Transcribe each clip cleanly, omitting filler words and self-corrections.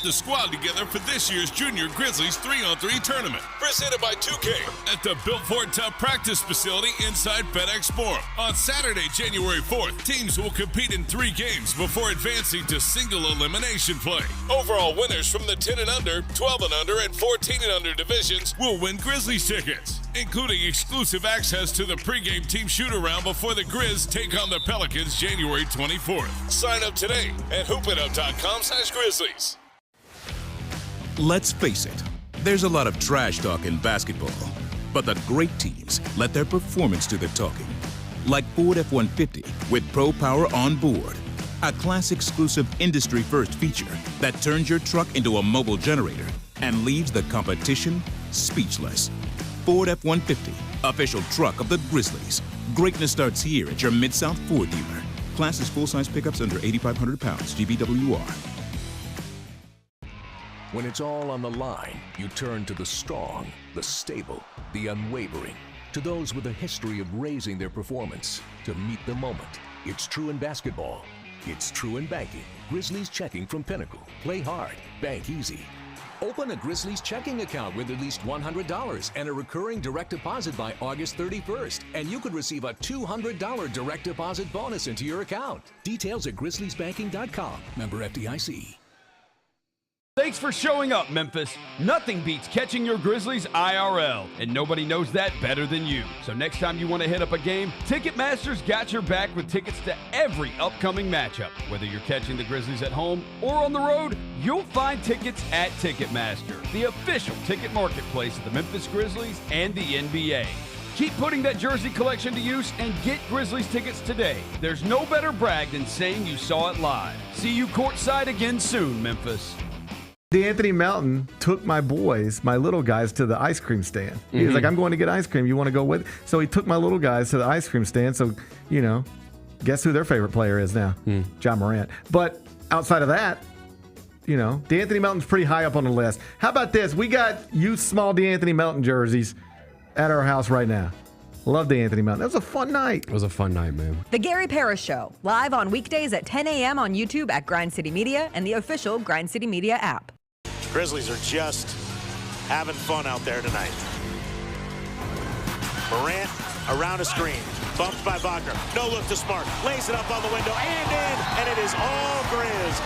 the squad together for this year's Junior Grizzlies 3-on-3 tournament. Presented by 2K at the Built Ford Tough practice facility inside FedEx Forum. On Saturday, January 4th, teams will compete in 3 games before advancing to single elimination play. Overall winners from the 10 and under, 12 and under, and 14 and under divisions will win Grizzlies tickets, including exclusive access to the pregame team shoot-around before the Grizz take on the Pelicans January 24th. Sign up today at hoopitup.com/Grizzlies. Let's face it, there's a lot of trash talk in basketball, but the great teams let their performance do the talking. Like Ford F-150 with Pro Power on board, a class-exclusive industry-first feature that turns your truck into a mobile generator and leaves the competition speechless. Ford F-150, official truck of the Grizzlies. Greatness starts here at your Mid-South Ford dealer. Class is full-size pickups under 8,500 pounds, GVWR. When it's all on the line, you turn to the strong, the stable, the unwavering. To those with a history of raising their performance to meet the moment. It's true in basketball. It's true in banking. Grizzlies checking from Pinnacle. Play hard. Bank easy. Open a Grizzlies checking account with at least $100 and a recurring direct deposit by August 31st. And you could receive a $200 direct deposit bonus into your account. Details at grizzliesbanking.com. Member FDIC. Thanks for showing up, Memphis. Nothing beats catching your Grizzlies IRL, and nobody knows that better than you. So next time you want to hit up a game, Ticketmaster's got your back with tickets to every upcoming matchup. Whether you're catching the Grizzlies at home or on the road, you'll find tickets at Ticketmaster, the official ticket marketplace of the Memphis Grizzlies and the NBA. Keep putting that jersey collection to use and get Grizzlies tickets today. There's no better brag than saying you saw it live. See you courtside again soon, Memphis. D'Anthony Melton took my boys, my little guys, to the ice cream stand. He was like, I'm going to get ice cream. You want to go with? So he took my little guys to the ice cream stand. So, you know, guess who their favorite player is now? John Morant. But outside of that, you know, D'Anthony Melton's pretty high up on the list. How about this? We got youth small D'Anthony Melton jerseys at our house right now. Love D'Anthony Melton. That was a fun night. It was a fun night, man. The Gary Parrish Show, live on weekdays at 10 a.m. on YouTube at Grind City Media and the official Grind City Media app. Grizzlies are just having fun out there tonight. Morant around a screen, bumped by Wagner. No look to Smart, lays it up on the window and in, and it is all Grizz.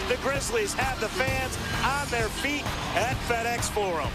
The Grizzlies have the fans on their feet at FedEx Forum.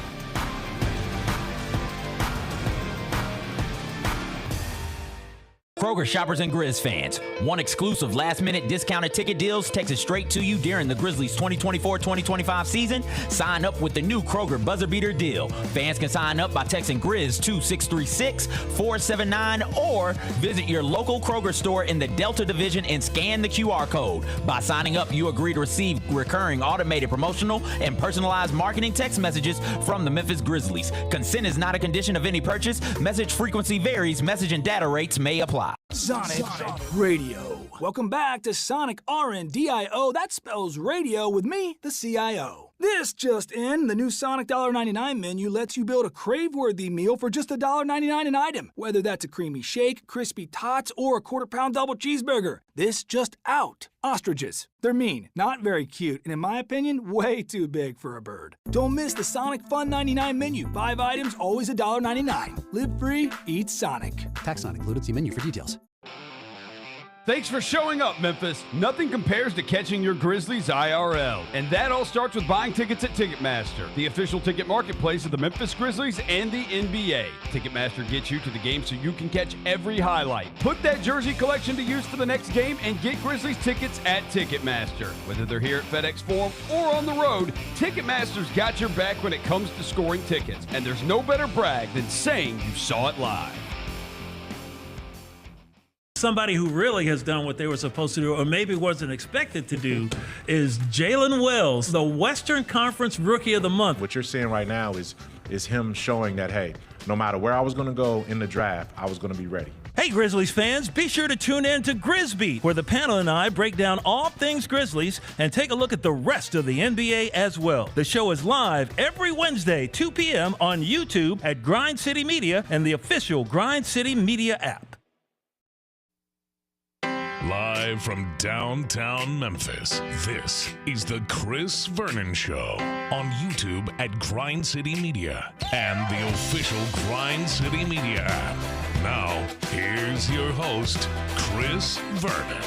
Kroger shoppers and Grizz fans, one exclusive last-minute discounted ticket deals takes it straight to you during the Grizzlies 2024-2025 season. Sign up with the new Kroger Buzzer Beater deal. Fans can sign up by texting Grizz to 636-479 or visit your local Kroger store in the Delta Division and scan the QR code. By signing up, you agree to receive recurring automated promotional and personalized marketing text messages from the Memphis Grizzlies. Consent is not a condition of any purchase. Message frequency varies. Message and data rates may apply. Sonic Radio. Welcome back to Sonic RNDIO. That spells radio with me, the CIO. This just in, the new Sonic $1.99 menu lets you build a crave-worthy meal for just $1.99 an item. Whether that's a creamy shake, crispy tots, or a quarter-pound double cheeseburger. This just out. Ostriches. They're mean, not very cute, and in my opinion, way too big for a bird. Don't miss the Sonic Fun 99 menu. 5 items, always $1.99. Live free, eat Sonic. Tax not included. See menu for details. Thanks for showing up, Memphis. Nothing compares to catching your Grizzlies IRL. And that all starts with buying tickets at Ticketmaster, the official ticket marketplace of the Memphis Grizzlies and the NBA. Ticketmaster gets you to the game so you can catch every highlight. Put that jersey collection to use for the next game and get Grizzlies tickets at Ticketmaster. Whether they're here at FedEx Forum or on the road, Ticketmaster's got your back when it comes to scoring tickets. And there's no better brag than saying you saw it live. Somebody who really has done what they were supposed to do, or maybe wasn't expected to do, is Jalen Wells, the Western Conference Rookie of the Month. What you're seeing right now is him showing that, hey, no matter where I was going to go in the draft, I was going to be ready. Hey, Grizzlies fans, be sure to tune in to Grizzbeat, where the panel and I break down all things Grizzlies and take a look at the rest of the NBA as well. The show is live every Wednesday, 2 p.m. on YouTube at Grind City Media and the official Grind City Media app. Live from downtown Memphis, this is the Chris Vernon Show on YouTube at Grind City Media and the official Grind City Media app. Now, here's your host, Chris Vernon.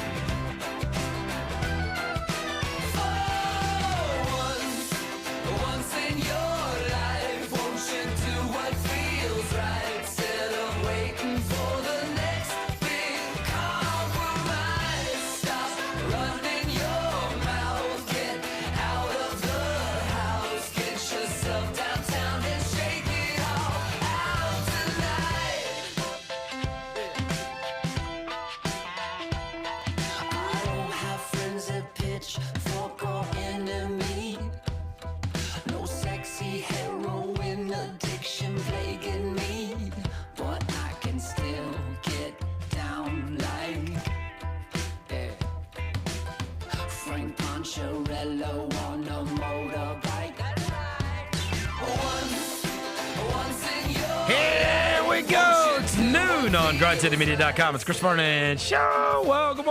On GrindCityMedia.com. It's Chris Vernon Show. Welcome.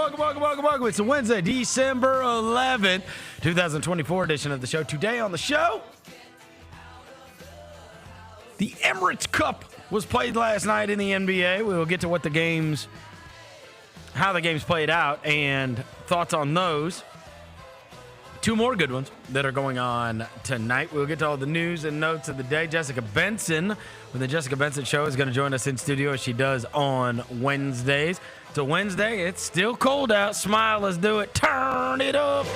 It's a Wednesday, December 11th, 2024 edition of the show. Today on the show, the Emirates Cup was played last night in the NBA. We will get to how the games played out and thoughts on those. Two more good ones that are going on tonight. We'll get to all the news and notes of the day. Jessica Benson with the Jessica Benson Show is going to join us in studio as she does on Wednesdays. So Wednesday, it's still cold out. Smile, let's do it. Turn it up.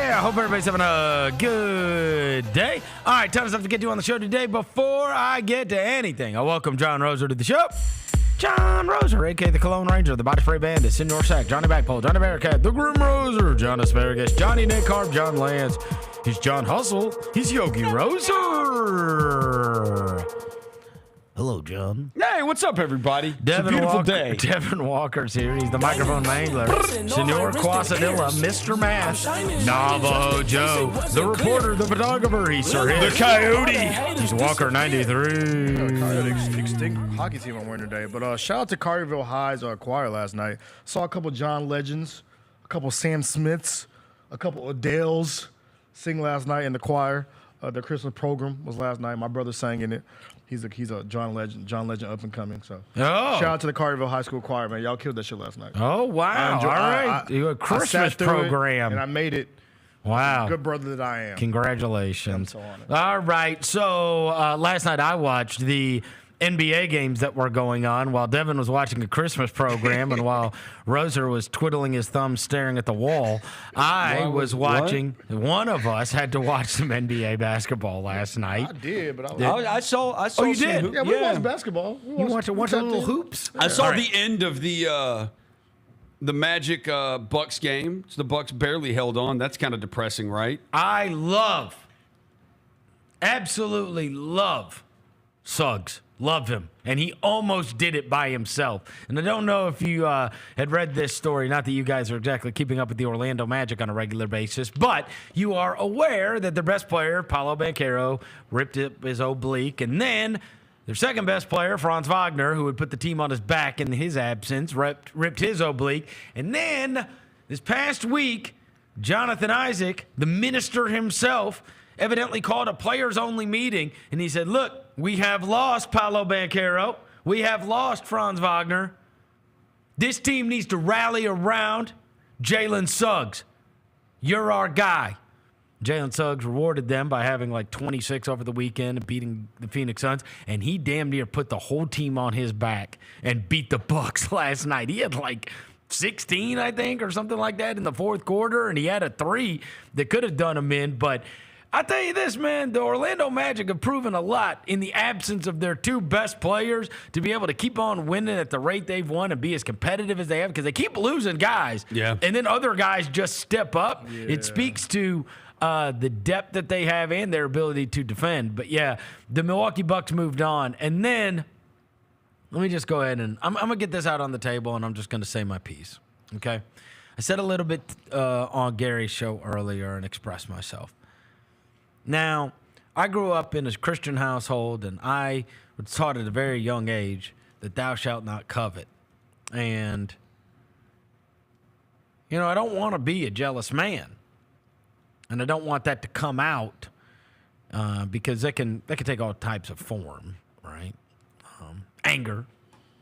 I hope everybody's having a good day. All right, ton of stuff to get to on the show today. Before I get to anything, I welcome John Roser to the show. John Roser, a.k.a. the Cologne Ranger, the Body Spray Bandit, Senor Sack, Johnny Backpole, Johnny Bearcat, the Grim Roser, John Asparagus, Johnny Nick Carp, John Lance. He's John Hustle. He's Yogi Roser. Hello, John. Hey, what's up, everybody? It's a beautiful day. Devin Walker's here. He's the microphone wrangler. Senor Quasadilla, Mr. Mash, Navajo Joe, the reporter, the photographer. He's Sir Hit. The Coyote. He's Walker 93. Coyote extinct hockey team I'm wearing today. But shout out to Collierville High's choir last night. Saw a couple John Legends, a couple Sam Smiths, a couple Adele's sing last night in the choir. Their Christmas program was last night. My brother sang in it. He's a John Legend up and coming. So shout out to the Collierville High School choir, man. Y'all killed that shit last night. Oh wow! All right, you a Christmas program, and I made it. Wow, good brother that I am. Congratulations! I'm so honored. All right, so last night I watched the NBA games that were going on while Devin was watching a Christmas program and while Roser was twiddling his thumbs staring at the wall, I was watching. What? One of us had to watch some NBA basketball last night. I did, but I saw. Oh, you did? Yeah, we watched basketball. You watched the little hoops? I saw the end of the Magic Bucks game. So the Bucks barely held on. That's kind of depressing, right? I absolutely love Suggs. Love him. And he almost did it by himself. And I don't know if you had read this story, not that you guys are exactly keeping up with the Orlando Magic on a regular basis, but you are aware that their best player, Paolo Banchero, ripped up his oblique. And then their second best player, Franz Wagner, who would put the team on his back in his absence, ripped his oblique. And then this past week, Jonathan Isaac, the minister himself, evidently called a players-only meeting, and he said, look, we have lost Paolo Banchero. We have lost Franz Wagner. This team needs to rally around Jalen Suggs. You're our guy. Jalen Suggs rewarded them by having like 26 over the weekend and beating the Phoenix Suns, and he damn near put the whole team on his back and beat the Bucks last night. He had like 16, I think, or something like that in the fourth quarter, and he had a three that could have done him in, but I tell you this, man, the Orlando Magic have proven a lot in the absence of their two best players to be able to keep on winning at the rate they've won and be as competitive as they have because they keep losing guys. Yeah. And then other guys just step up. Yeah. It speaks to the depth that they have and their ability to defend. But, yeah, the Milwaukee Bucks moved on. And then let me just go ahead and I'm going to get this out on the table, and I'm just going to say my piece, okay? I said a little bit on Gary's show earlier and expressed myself. Now, I grew up in a Christian household, and I was taught at a very young age that thou shalt not covet. And, you know, I don't want to be a jealous man. And I don't want that to come out because that can take all types of form, right? Anger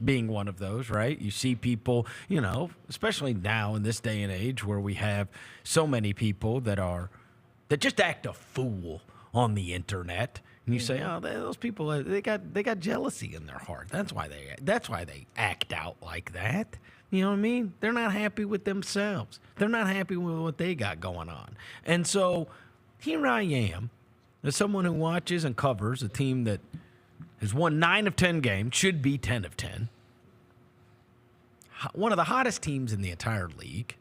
being one of those, right? You see people, you know, especially now in this day and age where we have so many people that just act a fool on the internet, and you say, "Oh, those people, they got jealousy in their heart. That's why they act out like that." You know what I mean? They're not happy with themselves. They're not happy with what they got going on. And so here I am, as someone who watches and covers a team that has won 9 of 10 games, should be 10 of 10. One of the hottest teams in the entire league.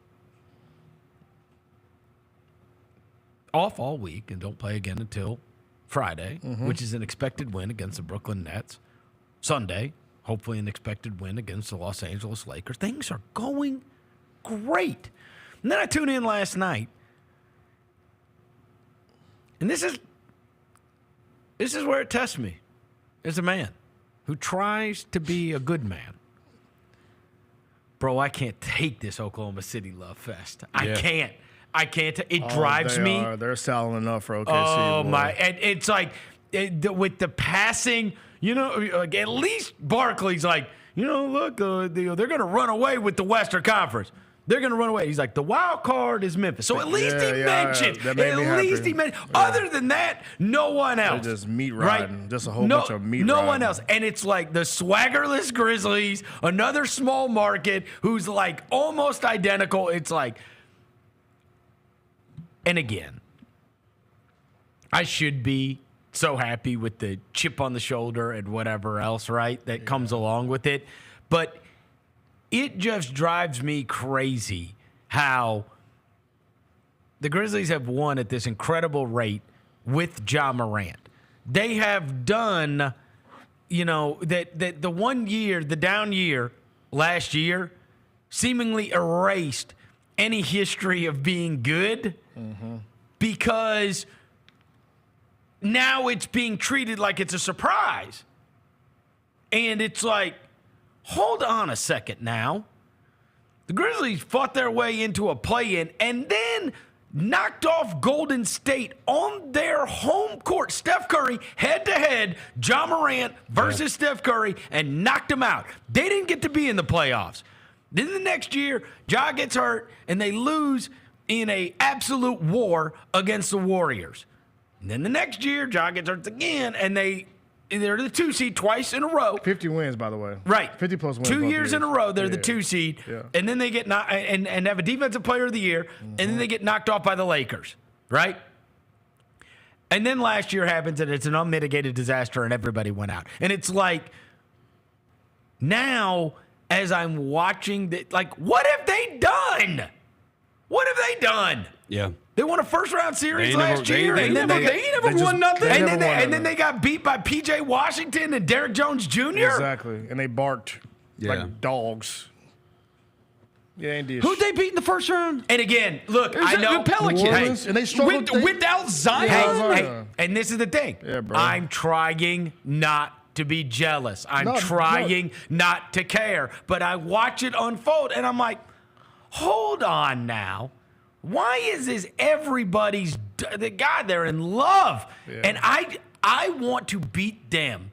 Off all week and don't play again until Friday, which is an expected win against the Brooklyn Nets. Sunday, hopefully an expected win against the Los Angeles Lakers. Things are going great. And then I tuned in last night, and this is where it tests me as a man who tries to be a good man. Bro, I can't take this Oklahoma City love fest. I can't. It drives me. They're selling enough for OKC. Oh, boy. my. And it's like, with the passing, you know, like at least Barkley's like, you know, look, they're going to run away with the Western Conference. They're going to run away. He's like, the wild card is Memphis. So at least he mentioned. Other than that, no one else. They're just meat riding. Right? Just a whole bunch of meat riding. No one else. And it's like the swaggerless Grizzlies, another small market who's like almost identical. It's like, and again, I should be so happy with the chip on the shoulder and whatever else, right, that comes along with it. But it just drives me crazy how the Grizzlies have won at this incredible rate with Ja Morant. They have done, you know, that the 1 year, the down year last year, seemingly erased any history of being good because now it's being treated like it's a surprise. And it's like, hold on a second now. The Grizzlies fought their way into a play-in and then knocked off Golden State on their home court. Steph Curry, head-to-head, Ja Morant versus Steph Curry, and knocked him out. They didn't get to be in the playoffs. Then the next year, Ja gets hurt, and they lose in a absolute war against the Warriors. And then the next year, Ja gets hurt again, and they're the 2 seed twice in a row. 50 wins, by the way. Right. 50 plus wins. 2 years in a row, they're the 2 seed. Yeah. And then they get and have a defensive player of the year, and then they get knocked off by the Lakers. Right? And then last year happens, and it's an unmitigated disaster, and everybody went out. And it's like, now, as I'm watching, like, what have they done? What have they done? Yeah. They won a first-round series last year, and then they never won nothing. And then they got beat by P.J. Washington and Derrick Jones Jr. Exactly, and they barked like dogs. Yeah, indeed. Who'd they beat in the first round? And again, look, I know the Pelicans, and they struggled without Zion. Hey, and this is the thing. Yeah, bro. I'm trying not to be jealous. I'm trying not to care, but I watch it unfold, and I'm like, hold on now. Why is this everybody's the guy they're in love? Yeah. And I want to beat them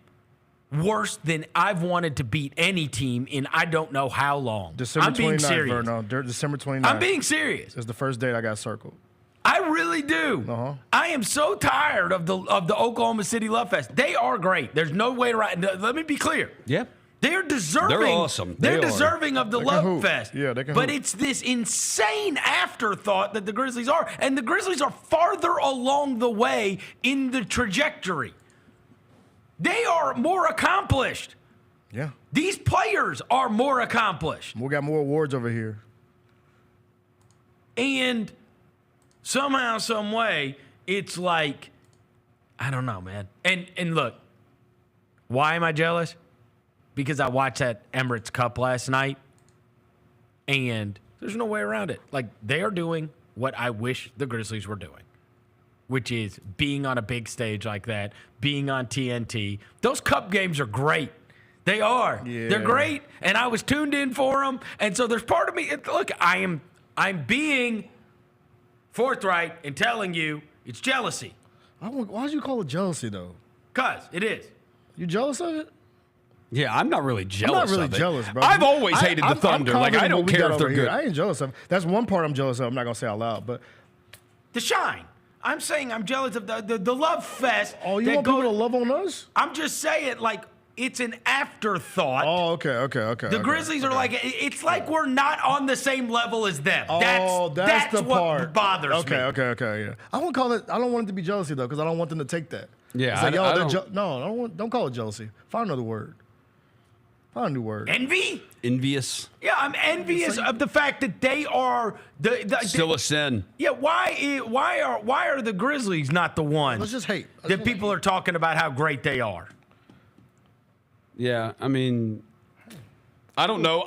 worse than I've wanted to beat any team in I don't know how long. December 29th, Vernon. December 29th. I'm being serious. It's the first date I got circled. I really do. I am so tired of the Oklahoma City Love Fest. They are great. There's no way around. Let me be clear. Yeah. They're deserving. They're awesome. They're deserving of the love fest. Yeah, they can But hoop. it's this insane afterthought that the Grizzlies are. And the Grizzlies are farther along the way in the trajectory. They are more accomplished. Yeah. These players are more accomplished. We got more awards over here. And somehow, some way, it's like, I don't know, man. And look, why am I jealous? Because I watched that Emirates Cup last night, and there's no way around it. Like, they are doing what I wish the Grizzlies were doing, which is being on a big stage like that, being on TNT. Those Cup games are great. They are. Yeah. They're great, and I was tuned in for them. And so there's part of me. Look, I'm being forthright in telling you it's jealousy. Why did you call it jealousy, though? Because it is. You jealous of it? Yeah, I'm not really jealous. I'm not really of it. jealous, bro. I've always hated the Thunder. Like, I don't care if they're good. I ain't jealous of. That's one part I'm jealous of. I'm not gonna say out loud, but The shine. I'm saying I'm jealous of the love fest. oh, you want people to love on us? I'm just saying, like, it's an afterthought. Oh, okay. The Grizzlies are like, it's like we're not on the same level as them. Oh, that's the what part. bothers me. Okay, yeah. I won't call it. I don't want it to be jealousy though, because I don't want them to take that. Yeah, it's like, I yo, don't. don't call it jealousy. Find another word. Find a new word. Envy? Envious. Yeah, I'm envious of the fact that they are Still a sin. Yeah, why are the Grizzlies not the ones? Let's just hate. that people are talking about how great they are? Yeah, I mean, I don't know.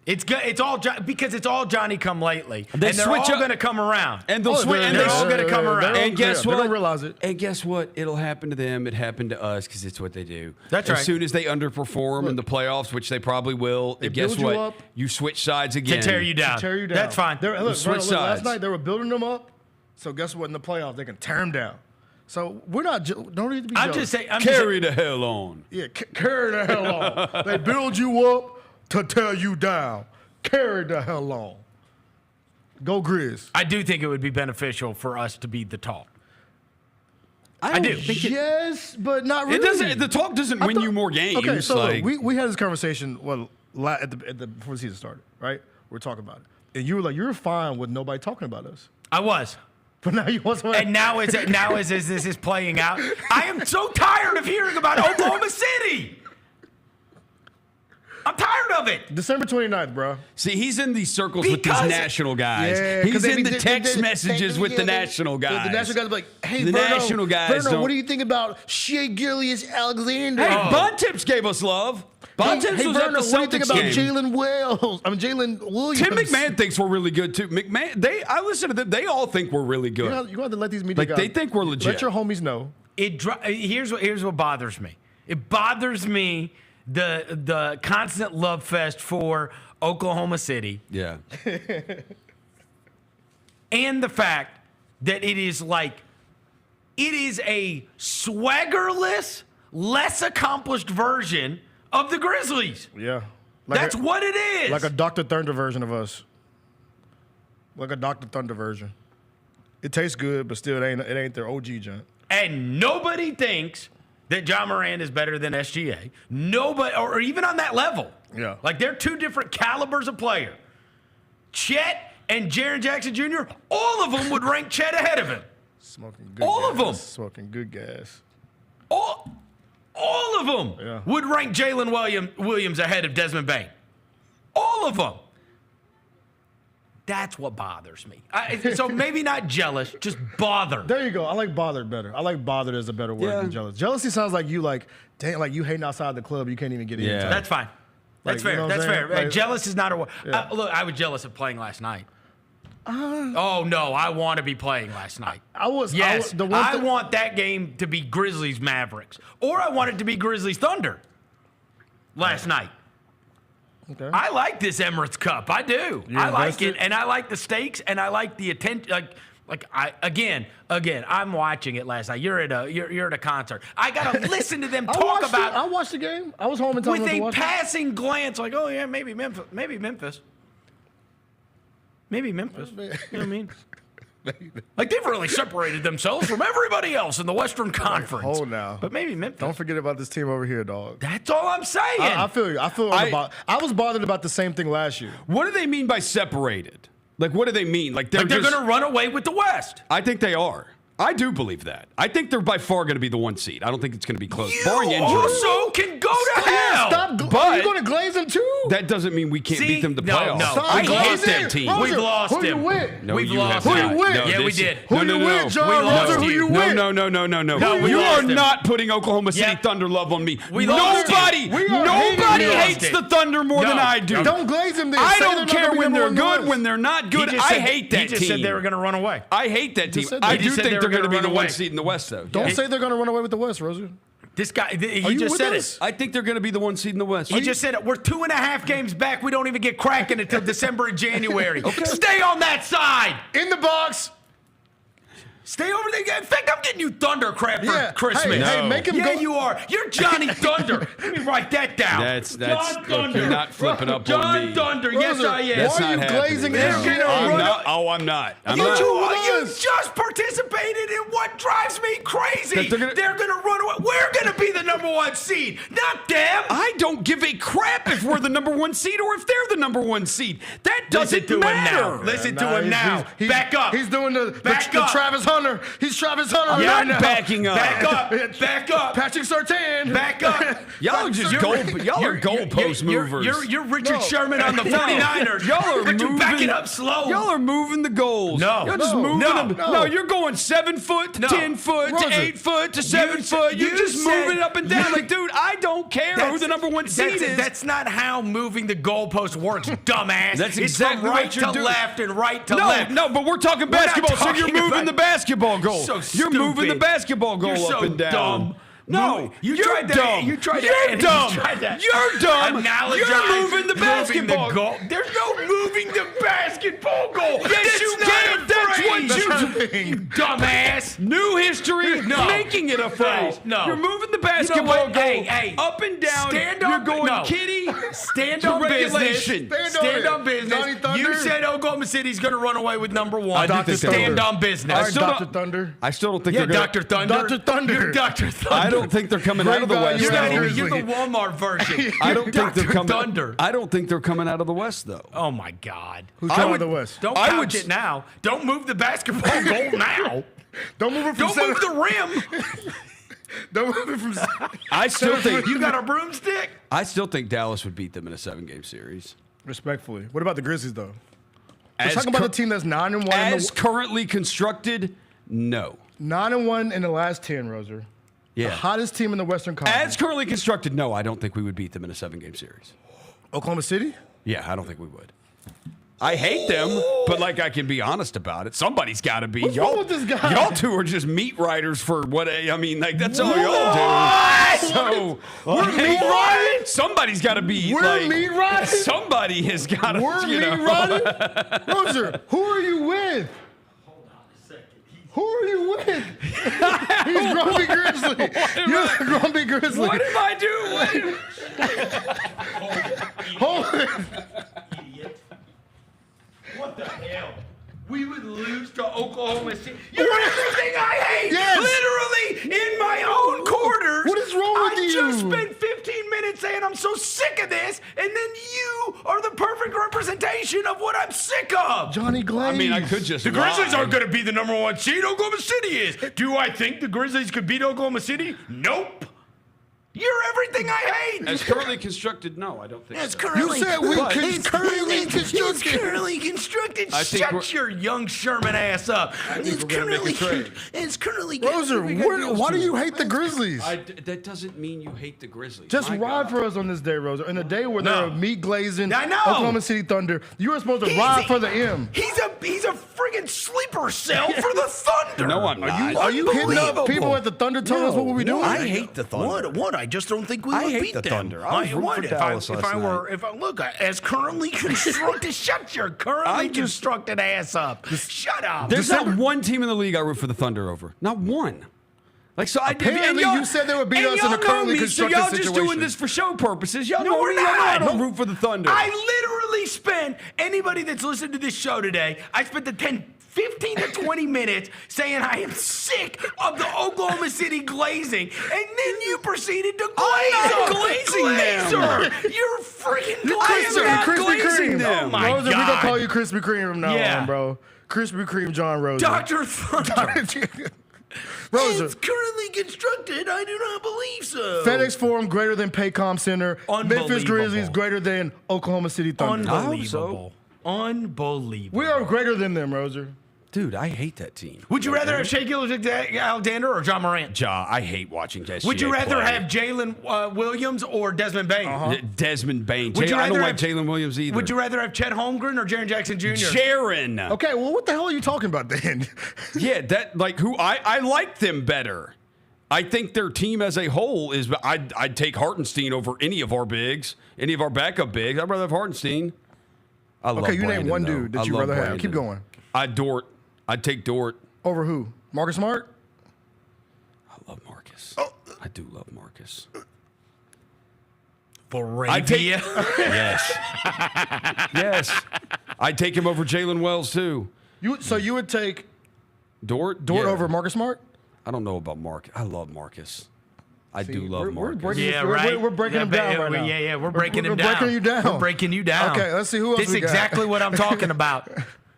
It's all because it's all Johnny come lately, They and they're switch all up- going to come around. And they'll switch. And they're all going to come around. And guess what? They don't realize it. And guess what? It'll happen to them. It happened to us because it's what they do. That's as right. soon as they underperform in the playoffs, which they probably will, They and guess build you what? up You switch sides again. To tear you down. That's fine. Look, switch last sides. night they were building them up. So guess what? In the playoffs, they can tear them down. So we're not. Don't need to be. I'm jealous. just saying. Carry the hell on. Yeah, carry the hell on. They build you up to tear you down. Carry the hell on. Go Grizz. I do think it would be beneficial for us to be the talk. I do. Yes, but not really. It doesn't. The talk doesn't win you more games. Okay, so like, we had this conversation at the before the season started, right? We're talking about it, and you were like, you're fine with nobody talking about us. I was. But now you want somebody. And now as this is playing out, I am so tired of hearing about Oklahoma City. I'm tired of it. December 29th, bro. see, he's in these circles with these national guys. Yeah, he's 'cause they in be- the text messages with the they- national guys. The national guys are like, hey, The Vernon, national guys Vernon, don't- what do you think about Shea Gilgeous-Alexander? Hey, Bud Tips gave us love. Bud Tips Hey, was Vernon, at the what do you think Celtics about game. Jalen Williams? Tim McMahon thinks we're really good too. I listen to them. They all think we're really good. You have to let these media guys. They think we're legit. Let your homies know. Here's what bothers me. It bothers me the constant love fest for Oklahoma City. Yeah. And the fact that it is a swaggerless, less accomplished version of the Grizzlies. Yeah. That's what it is. Like a Dr. Thunder version of us. Like a Dr. Thunder version. It tastes good, but still it ain't their OG junk. And nobody thinks that John Moran is better than SGA. Nobody, or even on that level. Yeah. Like, they're two different calibers of player. Chet and Jaren Jackson Jr., all of them would rank Chet ahead of him. Smoking good All gas. of them. Smoking good gas. All of them would rank Jalen Williams ahead of Desmond Bain. All of them. That's what bothers me. So maybe not jealous, just bothered. There you go. I like bothered better. I like bothered as a better word than jealous. Jealousy sounds like you dang, like you hating outside the club, you can't even get in. Yeah. That's fine. That's fair. You know what That's I'm fair. saying? Like, jealous is not a word. Yeah. Look, I was jealous of playing last night. Oh no, I want to be playing last night. I want that game to be Grizzlies Mavericks, or I want it to be Grizzlies Thunder. Last night. Okay. I like this Emirates Cup. I do. I like it, and I like the stakes, and I like the attention. I'm watching it last night. You're at a concert. I gotta listen to them talk about. I watched the game. I was home in time with to a watch passing glance, like, oh yeah, maybe Memphis. You know what I mean? Like, they've really separated themselves from everybody else in the Western Conference. Hold now. But maybe Memphis. Don't forget about this team over here, dog. That's all I'm saying. I feel you. I was bothered about the same thing last year. What do they mean by separated? Like, what do they mean? Like they're going to run away with the West. I think they are. I do believe that. I think they're by far going to be the 1 seed. I don't think it's going to be close. Barring injury. Also can go to hell. Stop. Are you going to glaze them too? That doesn't mean we can't beat them to playoffs. No. I hate that team. Roger, We've lost who him. You win? No, We've you lost have him. not. Who you win? No, Yeah, we did. Who you win, John? Roger, who you win? No. You are not putting Oklahoma City Thunder love on me. Nobody hates the Thunder more than I do. Don't glaze them. I don't care when they're good, when they're not good. I hate that team. He just said they were going to run away. I hate that team. I do think they're going to be the 1 seed in the West, though. Don't say they're going to run away with the West, Roser. This guy, he just said it. I think they're going to be the 1 seed in the West. He just said it. We're 2.5 games back. We don't even get cracking until December and January. Stay on that side. In the box. Stay over there. In fact, I'm getting you Thunder crap for Christmas. Hey, make him go. Yeah, you are. You're Johnny Thunder. Let me write that down. That's John Thunder. You're not flipping up John on me. Thunder. Yes, I am. That's Why are you not glazing happening. him? I'm not. You just participated in what drives me crazy. They're going to run away. We're going to be the number 1 seed, not them. I don't give a crap if we're the number 1 seed or if they're the number 1 seed. That doesn't matter. Listen to him now. Back up. He's doing the up. Travis Hunter. He's Travis Hunter. I'm not backing up. Back up. Back up. Patrick Surtain. Back up. Y'all are just goalpost movers. You're Richard Sherman on the 49ers. Y'all are but moving. You back it up slow. Y'all are moving the goals. No. You're just moving them. No, you're going 7 foot to 10 foot to 8 foot to 7 foot. You're just moving up and down. Like, dude, I don't care who the number 1 seed is. That's not how moving the goalpost works, dumbass. That's exactly right what you're to doing. Left and right to left. No, but we're talking basketball, so you're moving the basketball goal. So you're moving the basketball goal You're up and down. Dumb. No, you're dumb. Dumb. You're dumb. You're dumb. You're moving the basketball goal. There's no moving the basketball goal. Yes, you can. That's what you dumbass. New history. Making it a phrase. No. You're moving the basketball goal up and down. Stand on. You're going kitty. Stand on business. Stand on business. You said Oklahoma City's going to run away with number 1. Stand on business. Dr. Thunder. I still don't think they're going to. Dr. Thunder. Dr. Thunder. You're Dr. Thunder. I don't think they're coming out of the West. You're the Walmart version. I don't think they're coming. Thunder. I don't think they're coming out of the West, though. Oh my God! Who's coming out of the West? Don't couch it now. Don't move the basketball goal now. Don't move it from. Don't move the rim. Don't move it from. I still think you got a broomstick. I still think Dallas would beat them in a 7-game series. Respectfully, what about the Grizzlies though? We're talking about a team that's 9-1. As currently constructed, no. 9-1 in the last 10, Roser. Yeah. The hottest team in the Western Conference. As currently constructed, no, I don't think we would beat them in a 7-game series. Oklahoma City? Yeah, I don't think we would. I hate them, but like I can be honest about it. Somebody's got to be. What's wrong with this guy? Y'all two are just meat riders for what? I mean, like that's all y'all do. So we're meat riding. Somebody's got to be. We're meat riding. Somebody has got to. We're meat riding. Roser, who are you with? Who are you with? He's Grumpy Grizzly. You're the Grumpy Grizzly. What did I do? Hold it. Idiot. What the hell? We would lose to Oklahoma City. You're everything I hate. Yes. Literally in my own quarters. What is wrong with you? I just spent 15 minutes saying I'm so sick of this, and then you are the perfect representation of what I'm sick of. Johnny Glaze. I mean, I could just. The Grizzlies aren't going to be the number 1 seed. Oklahoma City is. Do I think the Grizzlies could beat Oklahoma City? Nope. You're everything I hate. As currently constructed, no, I don't think It's so. currently, You said it's currently constructed. It's currently constructed. I think Shut your young Sherman ass up. think we're gonna make a trade. It's currently. Roser, why do you hate the Grizzlies? That doesn't mean you hate the Grizzlies. Just My ride God. for us on this day, Roser. In the day where they're meat glazing I know. Oklahoma City Thunder, you were supposed to ride for the M. He's a friggin' sleeper cell for the Thunder. No, I'm not. Are you hitting up people at the Thunder telling us what we're doing? I hate the Thunder. What? I just don't think we would hate beat the them. Thunder. I was rooting for Dallas last night. If I look as currently constructed, shut your currently constructed ass up. Shut up. There's not one team in the league I root for the Thunder over. Not one. Like so, Apparently you said they would beat us in a currently constructed situation. So y'all situation. just doing this for show purposes. Y'all No, know we're me. I not. don't root for the Thunder. I literally spent, anybody that's listened to this show today, I spent the 15 to 20 minutes saying I am sick of the Oklahoma City glazing, and then you proceeded to glazing them. You're freaking Krispy glazing them. Oh my Roser, God. we gonna call you Krispy Kreme from now on, bro. Krispy Kreme John Roser. Dr. Thunder. Roser. It's currently constructed. I do not believe so. FedEx Forum greater than Paycom Center. Memphis Grizzlies greater than Oklahoma City Thunder. Unbelievable. Unbelievable. We are greater than them, Roser. Dude, I hate that team. Would you rather have Shea Gilgeous-Alexander or John Morant? I hate watching that. Would you rather have Jalen Williams or Desmond Bain? Desmond Bain. Would you I don't rather like Jalen Williams either. Would you rather have Chet Holmgren or Jaren Jackson Jr.? Jaren. Okay, well, what the hell are you talking about then? Yeah, I like them better. I think their team as a whole is. I'd take Hartenstein over any of our bigs, any of our backup bigs. I'd rather have Hartenstein. I love Okay, you Brandon, name one though. dude that I you'd love rather have. Brandon. Keep going. I'd take Dort. Over who? Marcus Smart? I love Marcus. I do love Marcus. Arabia. Yes. Yes. I'd take him over Jalen Wells, too. So you would take Dort over Marcus Smart? I don't know about Marcus. I love Marcus. I do love Marcus. We're breaking him down right now. Yeah, we're breaking him down. We're breaking you down. We're breaking you down. Okay, let's see who else This is we got. exactly what I'm talking about.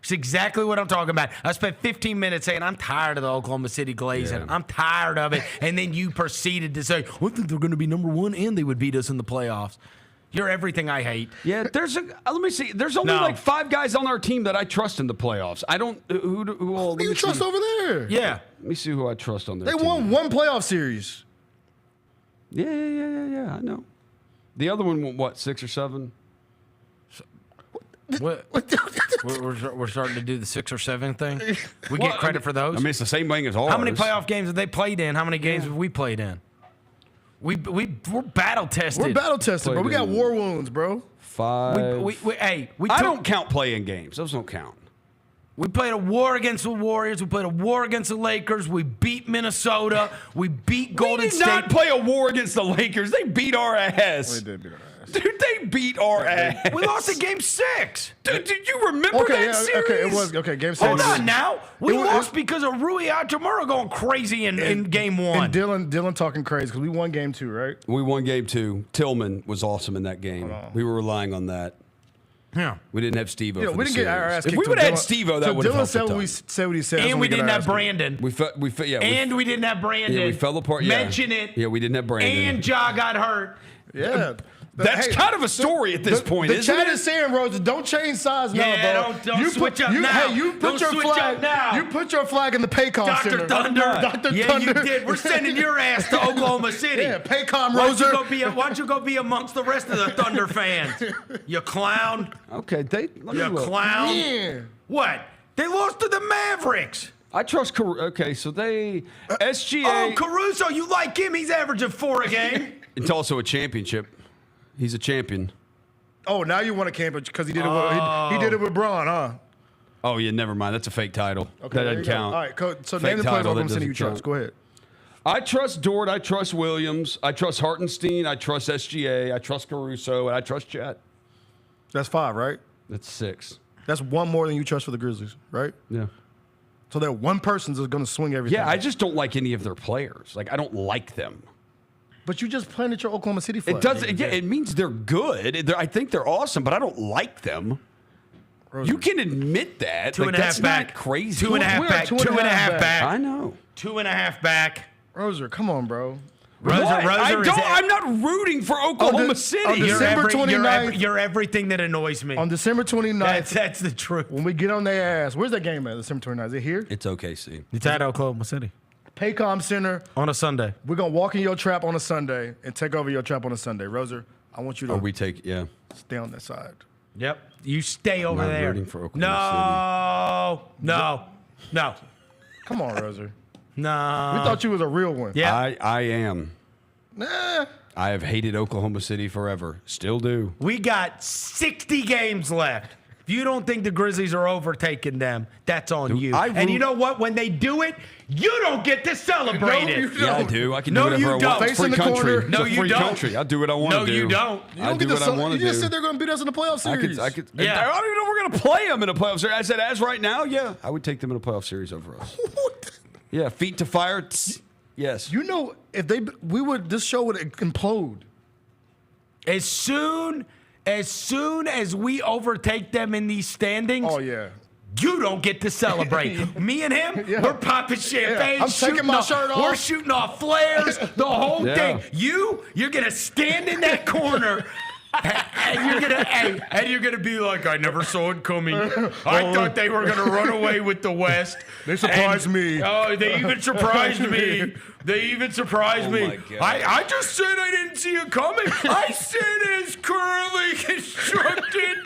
It's exactly what I'm talking about. I spent 15 minutes saying, I'm tired of the Oklahoma City glazing. Yeah. I'm tired of it. And then you proceeded to say, I think they're going to be number one and they would beat us in the playoffs. You're everything I hate. Yeah, let me see. There's only like 5 guys on our team that I trust in the playoffs. I don't. Who all? Who you trust over there? Yeah. Let me see who I trust on their team. They won one playoff series. Yeah. I know. The other one won what, 6 or 7? What? We're starting to do the 6 or 7 thing. We get credit for those. I mean, it's the same thing as ours. How many playoff games have they played in? How many games have we played in? We're battle tested. We're battle tested, bro. We got war wounds, bro. 5. I don't count playing games. Those don't count. We played a war against the Warriors. We played a war against the Lakers. We beat Minnesota. We beat Golden State. We did not play a war against the Lakers. They beat our ass. They did beat our ass. Dude, they beat our ass. We lost in Game 6. Dude, did you remember that series? Okay, it was Game 6. Hold on now. We lost because of Rui Hachimura going crazy in Game 1. And Dylan talking crazy because we won Game 2, right? We won Game 2. Tillman was awesome in that game. We were relying on that. Yeah. We didn't have Steve-O for we the didn't get our series. ass kicked. If we would have had Steve-O, that would have helped. Dylan said what he said. And we didn't have Brandon. We didn't have Brandon. Yeah, we fell apart. Yeah. Mention it. Yeah, we didn't have Brandon. And Ja got hurt. Yeah. That's kind of a story at this point, isn't it? The chat is saying, Rosa, don't change sides now, bro. Don't switch up now. Hey, you put your flag. You put your flag in the Paycom Center. Thunder. Dr. Yeah, Thunder. you did. We're sending your ass to Oklahoma City. Yeah, Paycom, Rosa. Why don't you go be amongst the rest of the Thunder fans? You clown. Okay, you clown. Yeah. What? They lost to the Mavericks. I trust Caruso. Okay, so they SGA. Oh, Caruso, you like him? He's averaging 4 a game. It's also a championship. He's a champion. Oh, now you want to camp it because he did it. He did it with Braun, huh? Oh yeah, never mind. That's a fake title. Okay, that doesn't count. All right, so fake name the players title, on that the city you doesn't trust. count. Go ahead. I trust Dort. I trust Williams. I trust Hartenstein. I trust SGA. I trust Caruso. And I trust Chet. That's 5, right? That's 6. That's 1 more than you trust for the Grizzlies, right? Yeah. So that one person's going to swing everything. Yeah, I just don't like any of their players. Like I don't like them. But you just planted your Oklahoma City flag. It doesn't. Yeah, it means they're good. I think they're awesome, but I don't like them. Roser. You can admit that. 2.5 that's back. Not crazy. 2.5 back. 2.5 back. I know. 2.5 back. Roser, come on, bro. I'm not rooting for Oklahoma City. On December 29th, you're everything that annoys me. On December 29th. That's the truth. When we get on their ass. Where's that game at, December 29th? Is it here? It's OKC. It's at Oklahoma City. Paycom Center. On a Sunday. We're going to walk in your trap on a Sunday and take over your trap on a Sunday. Roser, I want you to stay on that side. Yep. You stay over not there. Rooting for Oklahoma No. Come on, Roser. No. We thought you was a real one. Yeah. I am. Nah. I have hated Oklahoma City forever. Still do. We got 60 games left. If you don't think the Grizzlies are overtaking them, that's on you. And you know what? When they do it, you don't get to celebrate it. Yeah, I do. I can do whatever I want. It's free country. No, it's a free country. I'll do what I want to do. No, you don't. I do what I want to do. You just said they're going to beat us in the playoff series. I don't even know if we're going going to play them in a playoff series. I said, as right now, yeah, I would take them in a playoff series over us. Yeah, feet to fire. Yes. You know, if this show would implode. As soon as we overtake them in these standings. Oh yeah. You don't get to celebrate. Me and him, we're popping champagne. I'm taking my shirt off. We're shooting off flares, the whole thing. You're gonna stand in that corner. And you're gonna be like, I never saw it coming. I thought they were gonna run away with the West. They surprised me. Oh, they even surprised me. My God. I just said I didn't see it coming. I said it's currently constructed.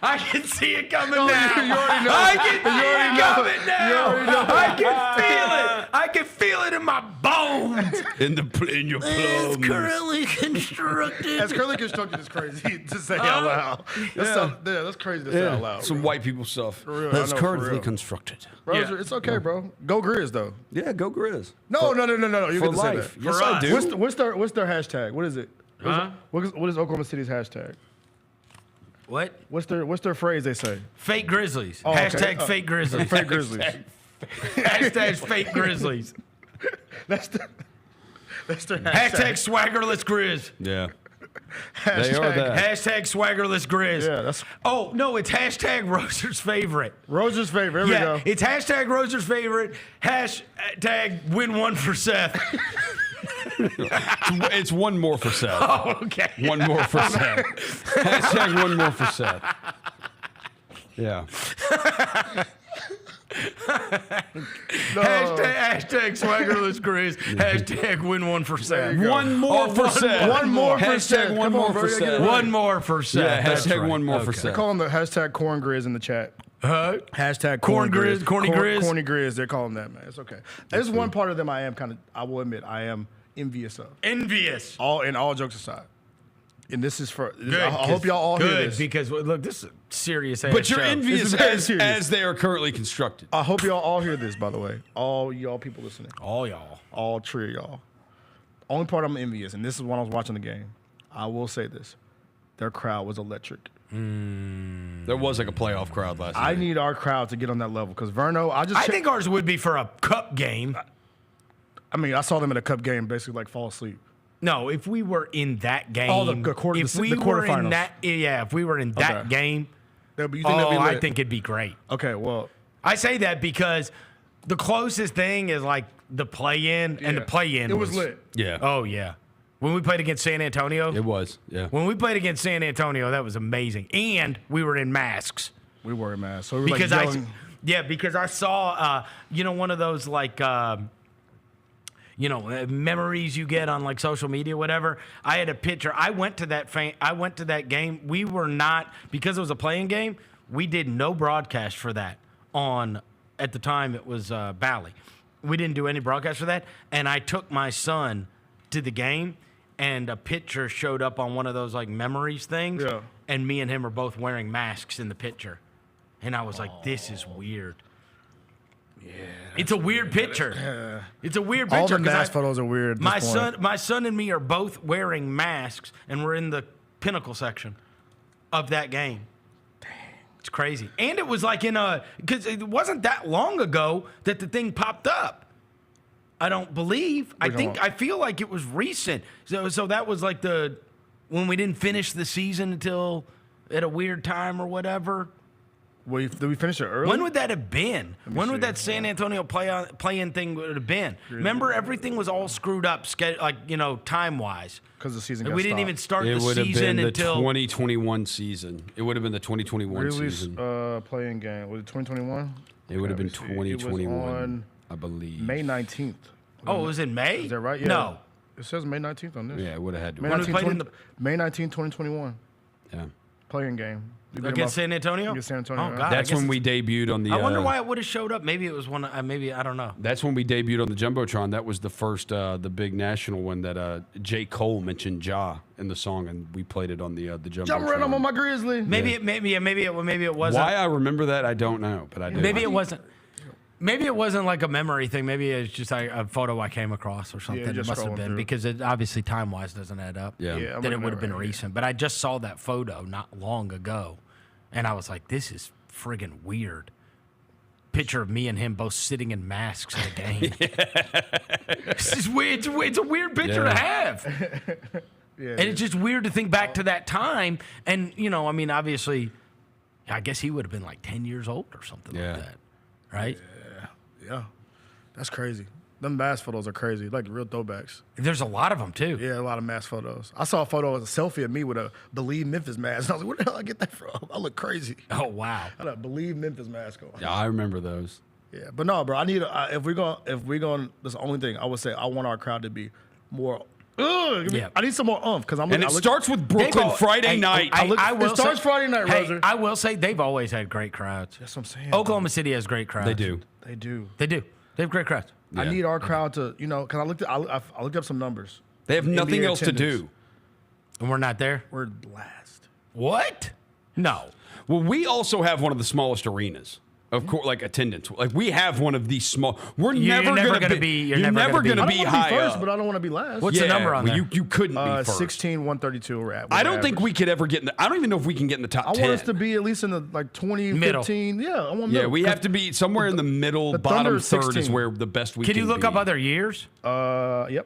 I can see it coming now. You already know. I can see it coming now. I can feel it. I can feel it in my bones. In your plums. It's currently constructed. As currently constructed is crazy to say out loud. That's crazy to say out loud. Some white people stuff. For real, That's I know, for currently real. constructed. Bro, it's okay, bro. Go Grizz though. Yeah, go Grizz. No. You For get to say life. that. Yes, For I us. do. What's their hashtag? What is it? What is Oklahoma City's hashtag? What? What's their phrase they say? Fake Grizzlies. Oh, okay. Hashtag fake Grizzlies. Fake Grizzlies. Hashtag fake Grizzlies. That's their hashtag. Hashtag swaggerless Grizz. Yeah. They are that. Hashtag swaggerless Grizz. Yeah, that's Oh, no, it's hashtag Roser's favorite. Roser's favorite. Here we go. It's hashtag Roser's favorite. Hashtag win one for Seth. It's one more for Seth. Oh, okay. One more for Seth. Hashtag one more for Seth. Yeah. Hashtag swaggerless Grizz. Hashtag win one for Seth. One more for Seth. One more for Hashtag Seth. one Come more on, for bro, you Seth. gotta get it One more for Seth. Yeah, That's hashtag right. one more for Okay. Seth. They call them the hashtag corn Grizz in the chat. Hashtag Corn Grizz, corny Grizz. Corny Grizz. They're calling that, man. It's okay. There's one part of them I will admit, I am envious of. Envious. All jokes aside. And this is for, Good, I hope y'all all hear this. Because, look, this is a serious ass But you're show. envious This is very as serious. they are currently constructed. I hope y'all all hear this, by the way. All y'all people listening. All y'all. All three of y'all. Only part I'm envious, and this is when I was watching the game. I will say this. Their crowd was electric. There was like a playoff crowd last night. I need our crowd to get on that level because Verno, I think ours would be for a cup game. I mean, I saw them in a cup game basically like fall asleep. No, if we were in that game, Oh, the quarterfinals. If we were in that game, You think that'd be lit? I think it'd be great. Okay, well, I say that because the closest thing is like the play-in, and the play-in it was lit. Yeah. Oh yeah, when we played against San Antonio, It was. Yeah. when we played against San Antonio, that was amazing, and we were in masks We were in mass. So we were because like yelling. because I saw one of those like. Memories you get on like social media, whatever. I had a picture. I went to that game. We were not, because it was a playing game. We did no broadcast for that at the time it was Bally. We didn't do any broadcast for that. And I took my son to the game, and a picture showed up on one of those like memories things. Yeah. And me and him are both wearing masks in the picture. And I was like, this is weird. Yeah, it's a weird picture. It's a weird picture. All the mask photos are weird. At this point. My son and me are both wearing masks, and we're in the pinnacle section of that game. Dang, it's crazy. And it was like because it wasn't that long ago that the thing popped up. I don't believe. I feel like it was recent. So that was like when we didn't finish the season until at a weird time or whatever. Did we finish it early? When would that have been? When would that San Antonio play-in thing would have been? Remember, everything was all screwed up, time-wise. Because the season got We didn't stopped. even start It the would have season been the until 2021 season. It would have been the 2021 Grizzlies season. playing game. Was it 2021? It would have been Let me see. It was 2021, on I believe. May 19th. Oh, it was in May? Is that right? Yeah. No. It says May 19th on this. Yeah, it would have had to. May When we 19th, played in the- May 19th, 2021. Yeah. Playing game. Against San Antonio? Against San Antonio. Oh, yeah. God. That's I guess when we debuted on the. I wonder why it would have showed up. Maybe it was one. Maybe I don't know. That's when we debuted on the Jumbotron. That was the first, the big national one that J. Cole mentioned Ja in the song, and we played it on the Jumbotron. Jump right on my Grizzly. Maybe it wasn't. Why I remember that, I don't know, but I did. Maybe it wasn't. Maybe it wasn't like a memory thing. Maybe it's just a photo I came across or something. Yeah, It just must have scrolling been through. because it obviously time-wise doesn't add up. Yeah. Yeah, I'm That it looking would have at been it right recent. But I just saw that photo not long ago. And I was like, this is friggin' weird. Picture of me and him both sitting in masks at a game. It's just weird. It's a weird picture to have. And it's just weird to think back to that time. And, I mean, obviously, I guess he would have been like 10 years old or something like that. Right? Yeah. That's crazy. Them mask photos are crazy, like real throwbacks. There's a lot of them, too. Yeah, a lot of mask photos. I saw a photo of a selfie of me with a Believe Memphis mask. I was like, where the hell did I get that from? I look crazy. Oh, wow. I had a Believe Memphis mask on. Yeah, I remember those. Yeah, but no, bro, I need if we're going, that's the only thing I would say. I want our crowd to be more. I need some more because I'm. And it starts with Brooklyn Friday night. It starts Friday night, Roger. I will say they've always had great crowds. That's what I'm saying. Oklahoma City has great crowds. They do. They do. They have great crowds. I need our crowd to, because I looked up some numbers. They have nothing else to do. And we're not there? We're last. What? No. Well, we also have one of the smallest arenas. Of course, like attendance. Like we have one of these small. You're never going to be. You're never going to be high first, up. but I don't want to be last. What's the number on there? You couldn't be first. 16,132 we're at. I don't think we could ever get in the. I don't even know if we can get in the top 10. I want us to be at least in the 20, middle. 15. Yeah, I want. Yeah, we have to be somewhere in the middle, bottom third is where the best we can be. Can you look up other years? Yep.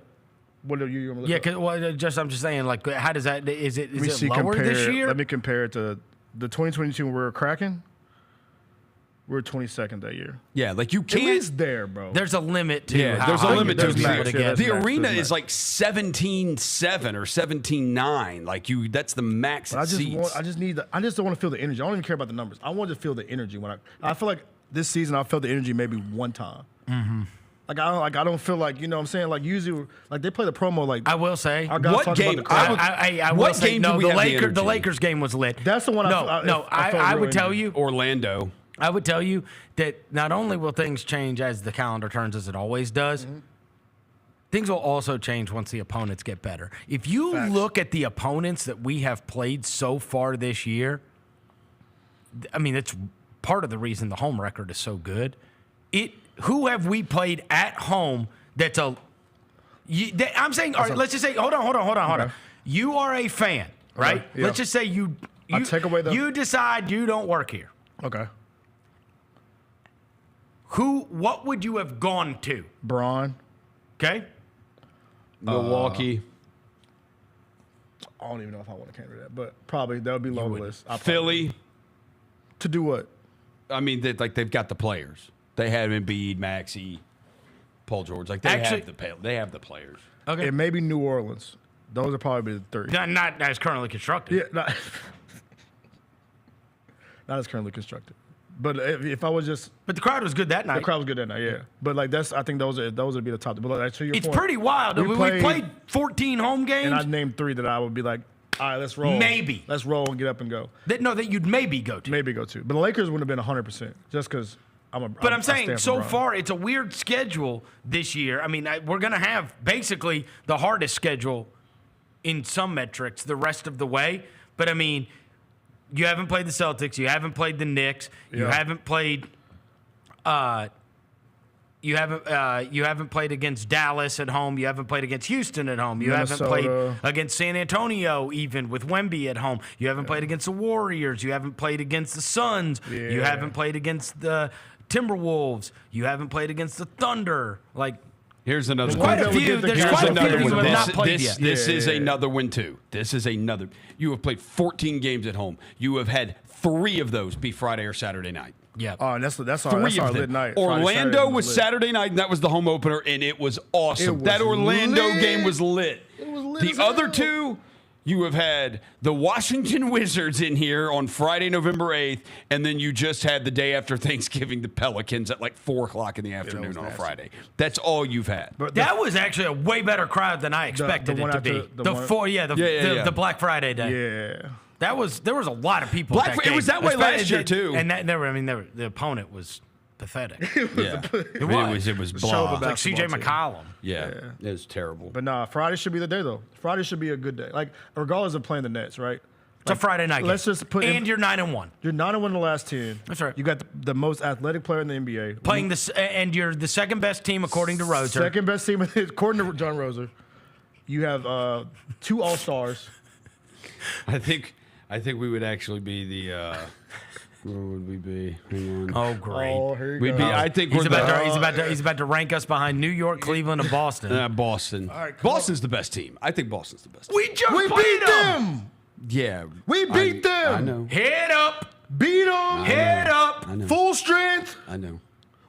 What are you going to look up? I'm just saying, like, how does that? Is it lower compare, this year? Let me compare it to the 2022 when we were cracking. We were 22nd that year. Yeah, like you can't. At least there, bro. There's a limit to. Yeah, there's a limit to it. The arena is like 17.7 or 17.9. Like you, that's the max. But I just don't want to feel the energy. I don't even care about the numbers. I want to feel the energy when I feel like this season I felt the energy maybe one time. Mm-hmm. Like I don't feel like, what I'm saying, like usually like they play the promo like I will say what game what game do we have the Lakers game was lit. That's the one I would tell you Orlando. I would tell you that not only will things change as the calendar turns, as it always does, things will also change once the opponents get better. If you look at the opponents that we have played so far this year, I mean, it's part of the reason the home record is so good. Who have we played at home that's I'm saying, all right, let's just say, hold on. You are a fan, right? Yeah. Let's just say you take away you decide you don't work here. Okay. What would you have gone to? Braun. Okay. Milwaukee. I don't even know if I want to counter that, but probably that would be low on the list. Philly. To do what? I mean, they've got the players. They have Embiid, Maxey, Paul George. Like they have the players. Okay. It may be New Orleans. Those are probably the three. Not as currently constructed. Yeah, not as currently constructed. But if I was just, but the crowd was good that night. The crowd was good that night, yeah. But like I think those would be the top. But like, to your it's point, pretty wild. We played 14 home games, and I named 3 that I would be like, all right, let's roll. Maybe let's roll and get up and go. That you'd maybe go to. Maybe go to. But the Lakers wouldn't have been 100% just because I'm saying so far it's a weird schedule this year. I mean, we're gonna have basically the hardest schedule in some metrics the rest of the way. But I mean, you haven't played the Celtics. You haven't played the Knicks. You haven't played. You haven't played against Dallas at home. You haven't played against Houston at home. You haven't played against San Antonio, even with Wemby at home. You haven't played against the Warriors. You haven't played against the Suns. Yeah. You haven't played against the Timberwolves. You haven't played against the Thunder. Like, here's another one. There's quite a few who have not played yet. This is another win too. This is another. You have played 14 games at home. You have had 3 of those be Friday or Saturday night. Yeah. Oh, and that's our lit night. Orlando was Saturday night, and that was the home opener, and it was awesome. That Orlando game was lit. It was lit. The other 2, you have had the Washington Wizards in here on Friday, November 8th, and then you just had the day after Thanksgiving the Pelicans at like 4 o'clock in the afternoon on a Friday. That's all you've had. But that was actually a way better crowd than I expected it to be. The Black Friday day. Yeah. There was a lot of people. It was that way last year too, and the opponent was pathetic. It was blah. Like C.J. McCollum. Yeah, it was terrible. But nah, Friday should be the day though. Friday should be a good day. Like regardless of playing the Nets, right? It's a Friday night. Let's just put and you're 9-1. You're 9-1 in the last 10. That's right. You got the most athletic player in the NBA playing this, and you're the second best team according to Roser. Second best team according to John Roser. You have 2 All-Stars. I think I think we would actually be the. Where would we be? Hang on. Oh, great. Oh, here you We'd go. be. I think He's we're he's about to rank us behind New York, Cleveland, and Boston. Boston. All right, come Boston's the best team. I think Boston's the best team. We just We played beat them. Yeah. We beat them. I know. Head up. Beat them. Head up. I know. Full strength. I know.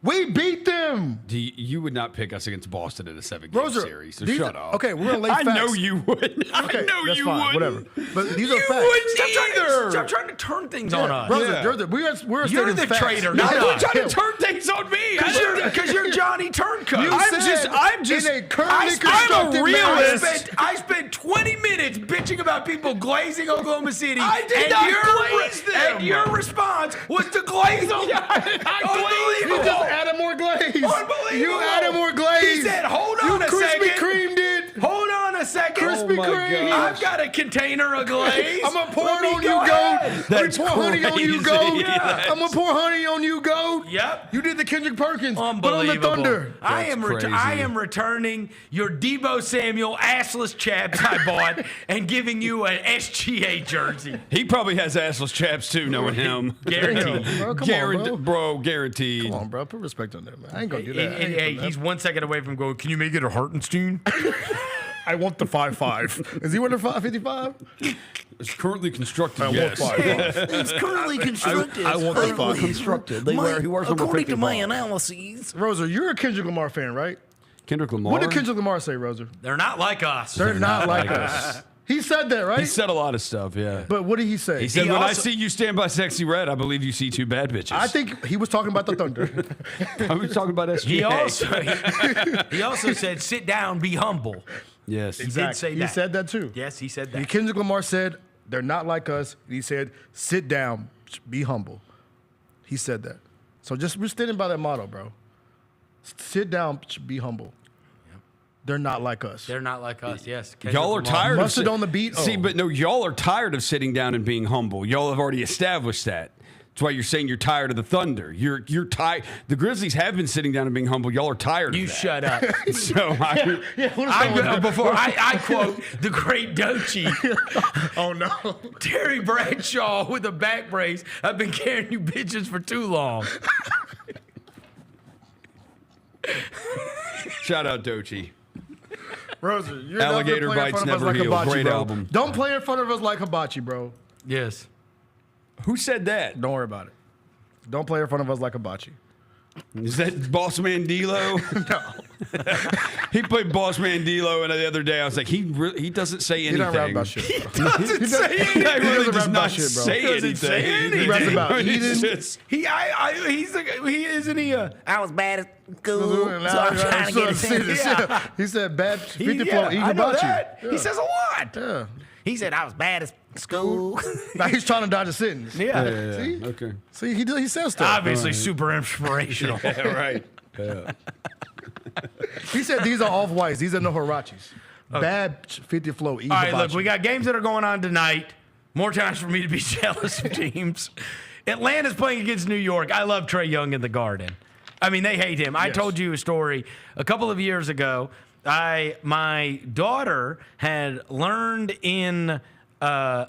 We beat them. You would not pick us against Boston in a 7-game Roser, series, so these shut are- up. okay, we're gonna lay I facts. know you would. Okay, I know that's you fine. would. Whatever. But these are You facts. wouldn't either. either. Stop trying to turn things Yeah, on us. Roser, Yeah. Roser, we're You're stating the facts. traitor, No, not you're us. trying to turn things on me. Because you're Johnny Turncoat. You said I'm just. in a currently I'm constructed a realist. I spent 20 minutes bitching about people glazing Oklahoma City. I did and not your glaze them. And your response was to glaze them. You just added more glaze. Unbelievable. You added more glaze. He said, hold on you a crispy second. creamed it. Hold on a second. Krispy Kreme. I've got a container of glaze. I'm gonna pour Let it me on you, go goat. ahead. That's pour honey on you, crazy. goat. Yeah. I'm gonna pour honey on you, goat. Yep. You did the Kendrick Perkins, but on the Unbelievable. Thunder. I That's am returning your Debo Samuel assless chaps I bought and giving you an SGA jersey. He probably has assless chaps too, knowing him. Guaranteed. Bro, come on, bro. Guaranteed. Come on, bro. Put respect on that, man. I ain't gonna do that. Hey, he's 1 second away from going, can you make it a Hartenstein? I want the 5'5". Is he wearing the 5'55"? It's currently constructed. I Yes. want 5'5". It's currently constructed. I want the 5'5". constructed. He wears according to my analyses. Roser, you're a Kendrick Lamar fan, right? Kendrick Lamar. What did Kendrick Lamar say, Roser? They're not like us. They're not like us. He said that, right? He said a lot of stuff, yeah. But what did he say? He said, when I see you stand by Sexy Red, I believe you see two bad bitches. I think he was talking about the Thunder. I was talking about SGA. He also said, sit down, be humble. Yes. He did say that. He said that too. Yes, he said that. Kendrick Lamar said, they're not like us. He said, sit down, be humble. He said that. So we're standing by that motto, bro. Sit down, be humble. They're not like us. They're not like us, yes. Y'all are tired of Mustard on the beat. See, but no, y'all are tired of sitting down and being humble. Y'all have already established that. That's why you're saying you're tired of the Thunder. You're tired. The Grizzlies have been sitting down and being humble. Y'all are tired of that. You shut up. So I quote the great Doechii. Oh, no. Terry Bradshaw with a back brace. I've been carrying you bitches for too long. Shout out Doechii. Roser, you're Alligator never playing in Bites front of us Never like Heal. Hibachi, Great bro. album. Don't play in front of us like Hibachi, bro. Yes. Who said that? Don't worry about it. Don't play in front of us like Hibachi. Is that Boss Man D'Lo? No. He played Boss Man D'Lo, and the other day I was like, he doesn't say anything. He don't rap about shit. He doesn't say anything. He really does not say anything. He raps about eating. I was bad at school, so I'm trying to get a sentence. Yeah. He said bad 50 flow, eat I know Hibachi. that. Yeah. He says a lot. Yeah. He said I was bad at school. Now he's trying to dodge a sentence. Yeah. See? Okay. See, he says stuff. Obviously super inspirational. Yeah, right. Yeah. He said these are off-whites. These are no Hirachis. Bad 50 flow, eat All right, Hibachi. look, we got games that are going on tonight. More times for me to be jealous of teams. Atlanta's playing against New York. I love Trae Young in the Garden. I mean, they hate him. I told you a story a couple of years ago. My daughter had learned in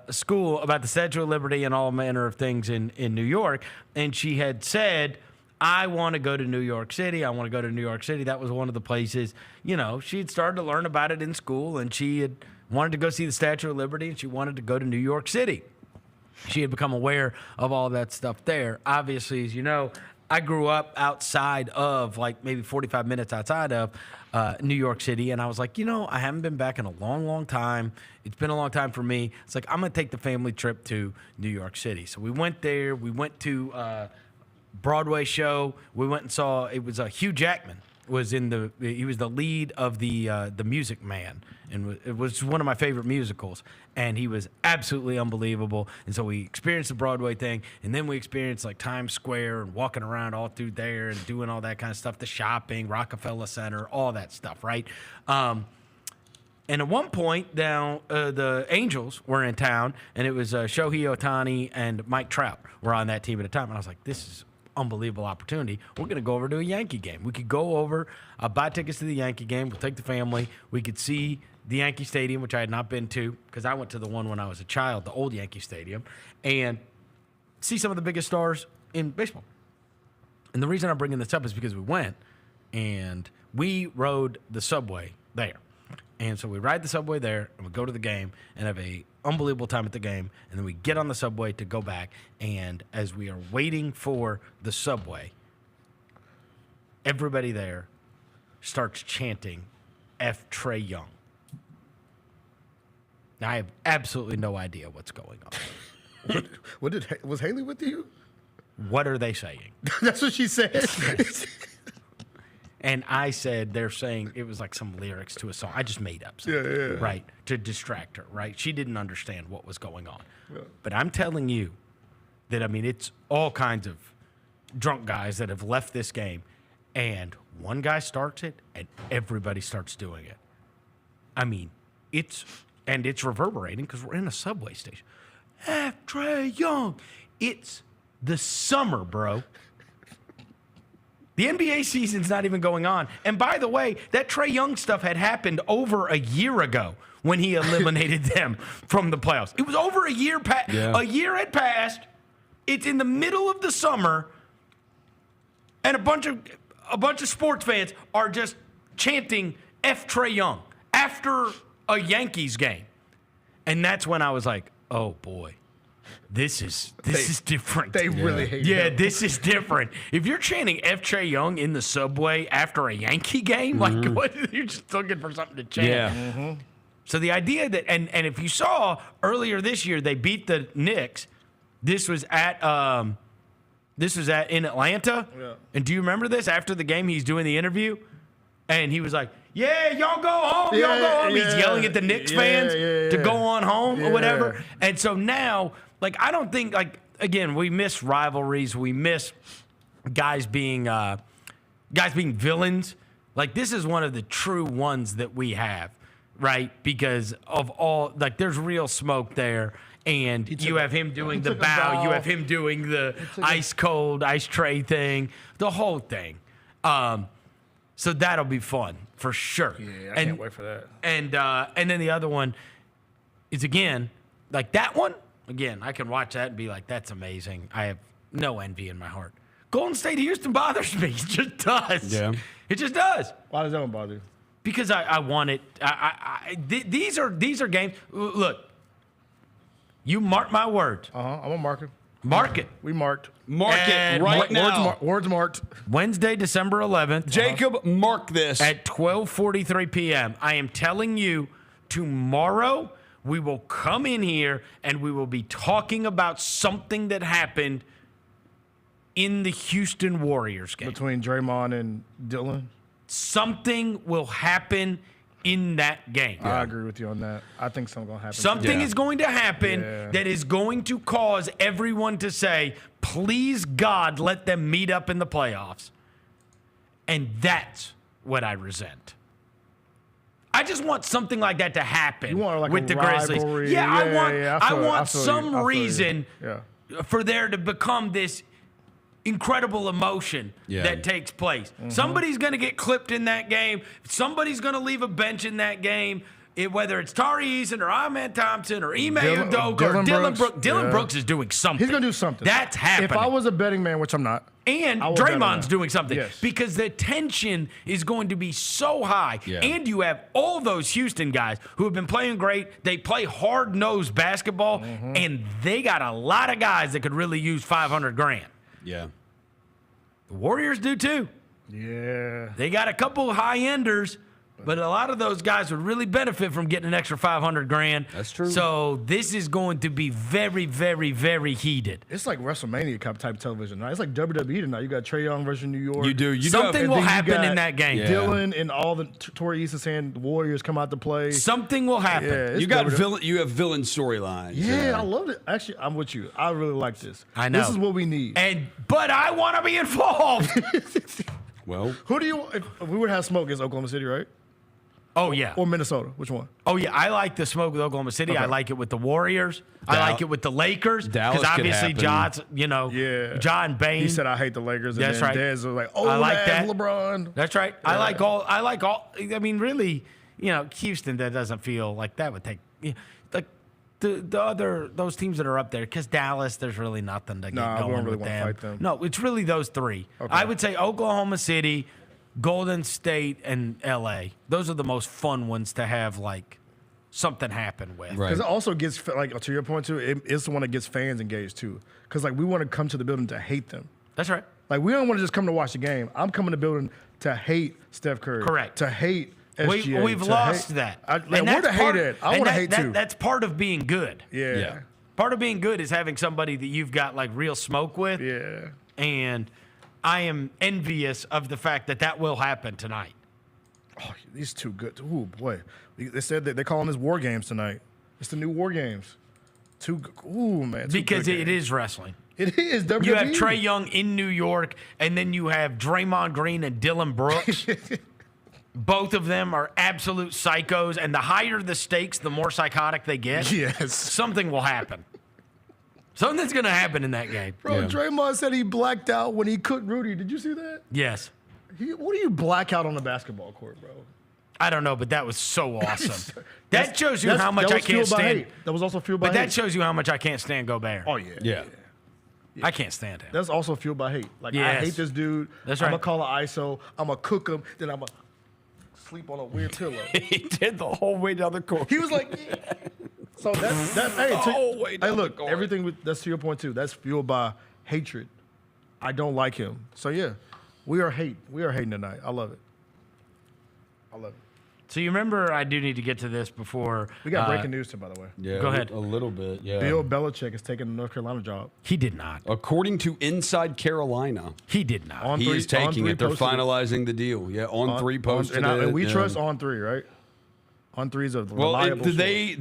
school about the Statue of Liberty and all manner of things in New York, and she had said, I want to go to New York City. I want to go to New York City. That was one of the places, she had started to learn about it in school, and she had wanted to go see the Statue of Liberty, and she wanted to go to New York City. She had become aware of all that stuff there. Obviously, as you know, I grew up outside of, like, maybe 45 minutes outside of New York City, and I was like, I haven't been back in a long, long time. It's been a long time for me. It's like, I'm going to take the family trip to New York City. So we went there. We went to Broadway show. We went and saw, it was Hugh Jackman he was the lead of the Music Man, and it was one of my favorite musicals, and he was absolutely unbelievable. And so we experienced the Broadway thing, and then we experienced like Times Square and walking around all through there and doing all that kind of stuff, the shopping, Rockefeller Center, all that stuff, right? And at one point, the Angels were in town, and it was Shohei Ohtani and Mike Trout were on that team at the time. And I was like, this is unbelievable opportunity. We're going to go over to a Yankee game. We could go over, buy tickets to the Yankee game. We'll take the family. We could see the Yankee Stadium, which I had not been to because I went to the one when I was a child, the old Yankee Stadium, and see some of the biggest stars in baseball. And the reason I'm bringing this up is because we went and we rode the subway there. And so we ride the subway there and we go to the game and have a unbelievable time at the game. And then we get on the subway to go back. And as we are waiting for the subway, everybody there starts chanting F Trae Young. Now, I have absolutely no idea what's going on. Was Haley with you? What are they saying? That's what she said. And I said they're saying it was like some lyrics to a song. I just made up something, right, to distract her, right? She didn't understand what was going on. Yeah. But I'm telling you that, I mean, it's all kinds of drunk guys that have left this game, and one guy starts it, and everybody starts doing it. I mean, it's reverberating because we're in a subway station. F Trae Young. It's the summer, bro. The NBA season's not even going on. And by the way, that Trae Young stuff had happened over a year ago when he eliminated them from the playoffs. It was over a year. A year had passed. It's in the middle of the summer, and a bunch of sports fans are just chanting F Trae Young after a Yankees game. And that's when I was like, oh boy. This is different. They really hate him. Yeah, this is different. If you're chanting F. Trae Young in the subway after a Yankee game, like what, you're just looking for something to chant. Yeah. Mm-hmm. So the idea that, and if you saw earlier this year, they beat the Knicks. This was at in Atlanta. Yeah. And do you remember this? After the game, he's doing the interview, and he was like, "Yeah, y'all go home, y'all go home." He's yelling at the Knicks fans to go on home or whatever. And so now, like, I don't think, like, again, we miss rivalries. We miss guys being villains. Like, this is one of the true ones that we have, right? Because of all, like, there's real smoke there. And you have him doing the bow. You have him doing the ice tray thing, the whole thing. So that'll be fun for sure. Yeah, I can't wait for that. And then the other one is, again, like that one. Again, I can watch that and be like, that's amazing. I have no envy in my heart. Golden State Houston bothers me. It just does. Yeah. It just does. Why does that one bother you? Because I want it. These are games. Look, you mark my words. I'm going to mark it. Mark it. We marked. Mark it right now. Words marked. Wednesday, December 11th. Jacob, mark this. At 12:43 p.m. I am telling you, tomorrow we will come in here and we will be talking about something that happened in the Houston Warriors game. Between Draymond and Dylan? Something will happen in that game. I agree with you on that. I think something's going to happen. Something is going to happen that is going to cause everyone to say, please, God, let them meet up in the playoffs. And that's what I resent. I just want something like that to happen with the Grizzlies. Yeah, I want some reason for there to become this incredible emotion that takes place. Mm-hmm. Somebody's going to get clipped in that game. Somebody's going to leave a bench in that game. Whether it's Tari Eason or Ahmed Thompson or Ime Udoka or Dylan Brooks. Dylan Brooks is doing something. He's going to do something. That's happening. If I was a betting man, which I'm not. And Draymond's doing something. Yes. Because the tension is going to be so high. Yeah. And you have all those Houston guys who have been playing great. They play hard-nosed basketball. Mm-hmm. And they got a lot of guys that could really use $500,000. Yeah. The Warriors do too. Yeah. They got a couple high-enders. But a lot of those guys would really benefit from getting an extra $500,000. That's true. So this is going to be very, very, very heated. It's like WrestleMania type television. Right? It's like WWE tonight. You got Trae Young versus New York. You do. Something will happen in that game. Dylan and all the Torrey Eason saying the Warriors come out to play. Something will happen. Yeah, you have villain storylines. Yeah, I love it. Actually, I'm with you. I really like this. I know. This is what we need. But I want to be involved. Well, who do you? If we would have smoke against Oklahoma City, right? Oh, yeah. Or Minnesota? Which one? Oh, yeah. I like the smoke with Oklahoma City. Okay. I like it with the Warriors. I like it with the Lakers. Dallas Because obviously could John's, Yeah. John Bain. He said, I hate the Lakers. And That's then right. Dez was like, oh, I like that. LeBron. That's right. Yeah. I like all. I mean, really, Houston, that doesn't feel like that would take. Like the other, those teams that are up there, because Dallas, there's really nothing to get I going wouldn't really with want to them. fight them. No, it's really those three. Okay. I would say Oklahoma City, Golden State, and LA. Those are the most fun ones to have like something happen with. Because it also gets, like, to your point too, it's the one that gets fans engaged too. Because, like, we want to come to the building to hate them. That's right. Like, we don't want to just come to watch the game. I'm coming to the building to hate Steph Curry. Correct. To hate SGA. We've lost that. We're to hate it. I want to hate too. That's part of being good. Yeah. Part of being good is having somebody that you've got like real smoke with. Yeah. And I am envious of the fact that will happen tonight. Oh, these two good. Ooh, boy. They said that they're calling this War Games tonight. It's the new War Games. Ooh, man. Because it is wrestling. It is. WWE. You have Trae Young in New York, and then you have Draymond Green and Dylan Brooks. Both of them are absolute psychos, and the higher the stakes, the more psychotic they get. Yes. Something will happen. Something's going to happen in that game. Bro, Draymond said he blacked out when he cooked Rudy. Did you see that? Yes. What do you black out on the basketball court, bro? I don't know, but that was so awesome. That shows you how much I can't stand. That was also fueled by hate. But that shows you how much I can't stand Gobert. Oh, yeah. I can't stand him. That's also fueled by hate. Like, I Yes. hate this dude. That's I'm right. going to call an ISO. I'm going to cook him. Then I'm going to sleep on a weird pillow. He did the whole way down the court. He was like, yeah. So hey, look, everything that's to your point too. That's fueled by hatred. I don't like him. So yeah, we are hating tonight. I love it. So you remember, I do need to get to this before. We got breaking news too, by the way. Yeah, Go ahead. A little bit, yeah. Bill Belichick is taking the North Carolina job. He did not. According to Inside Carolina. He did not. On He three- is taking on three it. They're posted it. finalizing the deal. Yeah, on three posted it. And we yeah. trust On Three, right? On Three is a Well, reliable source. they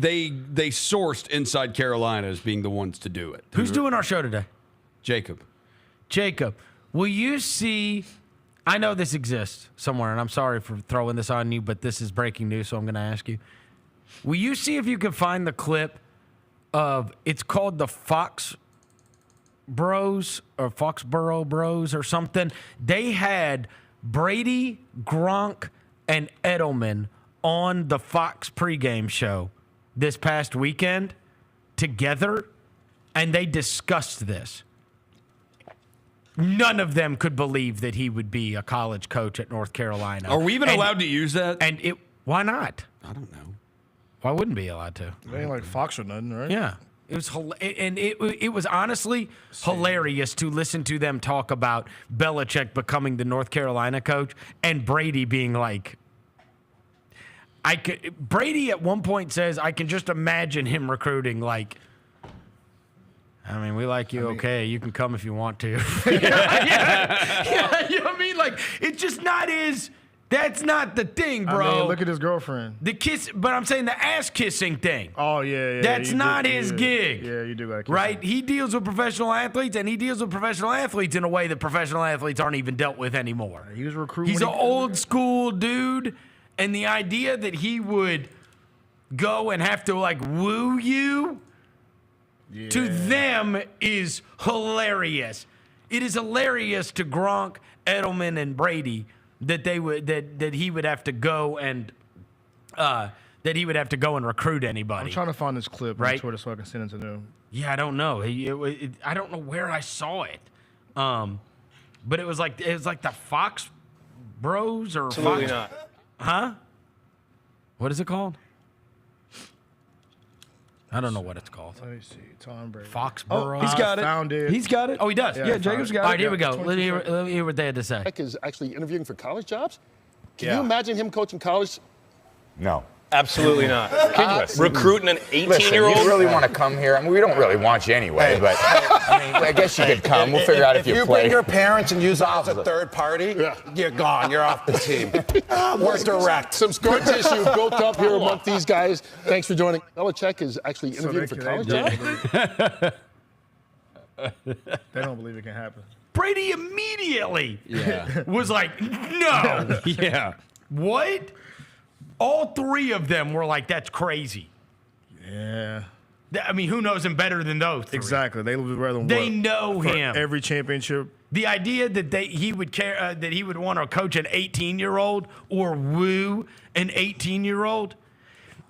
sourced Inside Carolina as being the ones to do it. Who's doing our show today? Jacob. Jacob, will you see? I know this exists somewhere, and I'm sorry for throwing this on you, but this is breaking news, so I'm going to ask you. Will you see if you can find the clip of, it's called the Fox Bros or Foxborough Bros or something? They had Brady, Gronk, and Edelman on the Fox pregame show this past weekend together, and they discussed this. None of them could believe that he would be a college coach at North Carolina. Are we even allowed to use that? And why not? I don't know. Why wouldn't be allowed to? It ain't like Fox or nothing, right? Yeah. It was it was honestly hilarious to listen to them talk about Belichick becoming the North Carolina coach and Brady being like, Brady at one point says, I can just imagine him recruiting like, I mean, we like you, okay. You can come if you want to. Yeah, you know what I mean? Like, it's just not that's not the thing, bro. I mean, look at his girlfriend. The kiss, but I'm saying the ass kissing thing. Oh, yeah. That's not his gig. Yeah, you do got to right? He deals with professional athletes, and he deals with professional athletes in a way that professional athletes aren't even dealt with anymore. He was recruiting. He's an old school dude, and the idea that he would go and have to, like, woo you to them is hilarious. It is hilarious to Gronk, Edelman, and Brady that they would that he would have to go and recruit anybody. I'm trying to find this clip on Twitter so I can send it to them. Yeah, I don't know. I don't know where I saw it, but it was like the Fox Bros or Absolutely Fox, not. Huh? What is it called? I don't know what it's called. Let me see. Tom Brady. Foxborough. He's got it. Found it. He's got it. Oh, he does. Yeah, Jacob's got it. All right, here we go. Let me hear what they had to say. Is actually interviewing for college jobs. Can you imagine him coaching college? No. Absolutely not. Recruiting an 18-year-old? You really want to come here? I mean, we don't really want you anyway, but I mean, I guess you could come. We'll figure out if you play. If you bring your parents and use us as a third party, you're gone. You're off the team. We're direct. Some scar tissue built up here among these guys. Thanks for joining. Belichick is actually interviewing for college jobs. They don't believe it can happen. Brady immediately was like, no. Yeah. What? All three of them were like, that's crazy. Yeah. I mean, who knows him better than those three? Exactly. They would rather They know him. Every championship. The idea that he would care that he would want to coach an 18-year-old or woo an 18-year-old.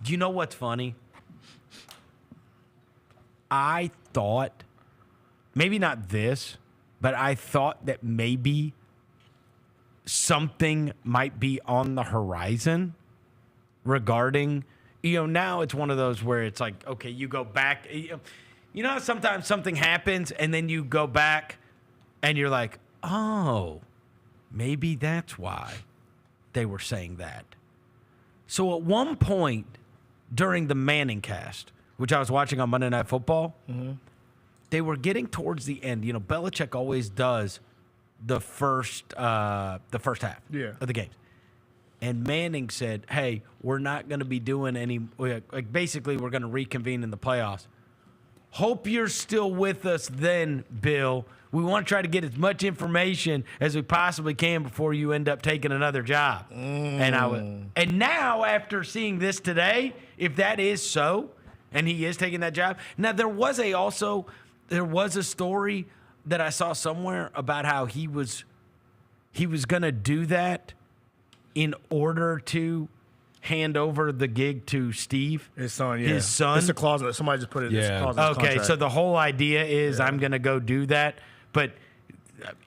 Do you know what's funny? I thought, maybe not this, but I thought that maybe something might be on the horizon regarding, now it's one of those where it's like, okay, you go back. How sometimes something happens and then you go back and you're like, oh, maybe that's why they were saying that. So at one point during the Manning cast, which I was watching on Monday Night Football, they were getting towards the end. Belichick always does the first half of the games. And Manning said, hey, we're not going to be doing any, basically we're going to reconvene in the playoffs. Hope you're still with us then, Bill. We want to try to get as much information as we possibly can before you end up taking another job. And now, after seeing this today, if that is so, and he is taking that job. Now, there was a story that I saw somewhere about how he was going to do that in order to hand over the gig to Steve. His son, yeah. His son. It's a clause. Somebody just put it in his clause. Okay, so the whole idea is I'm going to go do that. But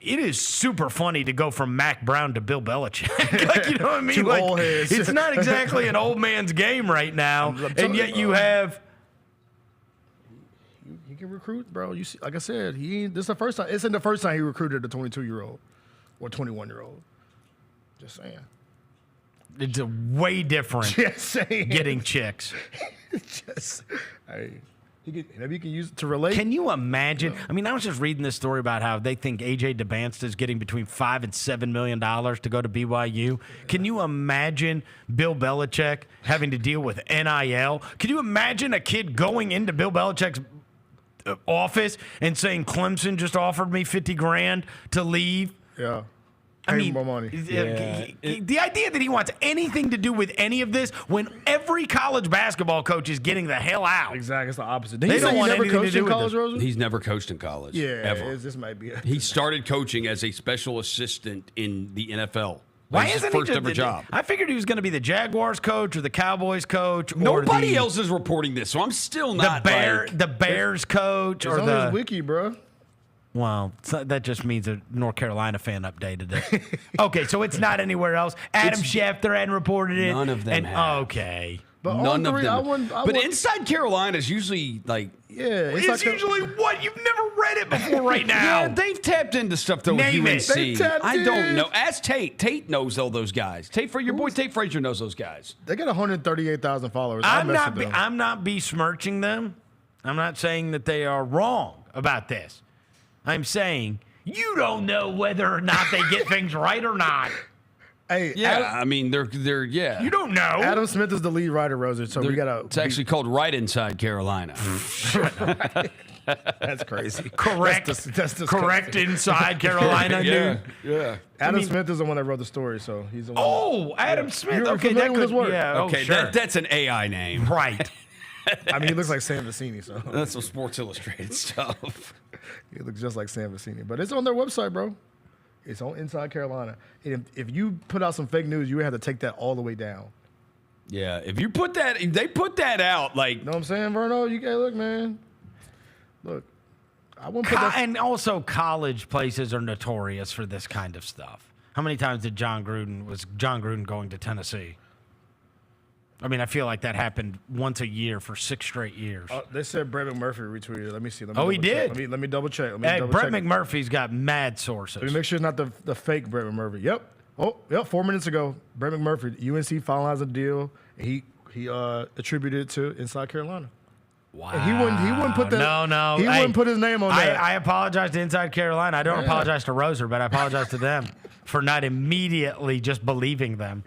it is super funny to go from Mac Brown to Bill Belichick. You know what I mean? Two old heads. It's not exactly an old man's game right now. And yet you have... He can recruit, bro. You see, like I said, this is the first time. It's in the first time he recruited a 22-year-old or 21-year-old. Just saying. It's a way different getting chicks. Maybe you can use it to relate. Can you imagine? I mean, I was just reading this story about how they think A.J. DeBansta is getting between $5 and $7 million to go to BYU. Can you imagine Bill Belichick having to deal with NIL? Can you imagine a kid going into Bill Belichick's office and saying, Clemson just offered me $50,000 to leave? Yeah. I mean, more money. The idea that he wants anything to do with any of this when every college basketball coach is getting the hell out. Exactly. It's the opposite. They don't want anything to do with college, Rosen? He's never coached in college. Yeah, ever. This might be. He started coaching as a special assistant in the NFL. Why That's isn't his first he ever job? I figured he was going to be the Jaguars coach or the Cowboys coach. Nobody else is reporting this, so I'm still not the Bears coach it's or on the his wiki, bro. Well, that just means a North Carolina fan updated it. Okay, so it's not anywhere else. Adam Schefter hadn't reported it. None of them have. Okay. But none of them. But Inside Carolina is usually like... Yeah. It's usually what? You've never read it before right now. Yeah, they've tapped into stuff, though, Name with it. UNC. I don't know. Ask Tate. Tate knows all those guys. Your boy Tate Frazier knows those guys. They got 138,000 followers. I'm not besmirching them. I'm not saying that they are wrong about this. I'm saying you don't know whether or not they get things right or not. Hey, I mean, they're You don't know. Adam Smith is the lead writer, Rosen. So we gotta. It's actually called Right Inside Carolina. That's crazy. Correct. That's correct inside Carolina. Yeah. Adam Smith is the one that wrote the story, so he's the one. Oh, Adam Smith. You're Okay, familiar that with his could work. Yeah. Okay, sure. that's an AI name. Right. I mean, he looks like Sam Vecini, so that's some Sports Illustrated stuff. He looks just like Sam Vecini, but it's on their website, bro. It's on Inside Carolina. And if you put out some fake news, you would have to take that all the way down. Yeah, if you put that, if they put that out, like, you know what I'm saying, Vernon? You look, man. Look, I wouldn't put that. And also, college places are notorious for this kind of stuff. How many times did John Gruden going to Tennessee? I mean, I feel like that happened once a year for 6 straight years. They said Brett McMurphy retweeted. Let me see. He did? Let me double check. Hey, Brett McMurphy's got mad sources. Let me make sure it's not the fake Brett McMurphy. Yep. 4 minutes ago, Brett McMurphy, UNC finalized a deal. And he attributed it to Inside Carolina. Wow. And he wouldn't put that. No. He wouldn't put his name on that. I apologize to Inside Carolina. I don't apologize to Roser, but I apologize to them for not immediately just believing them.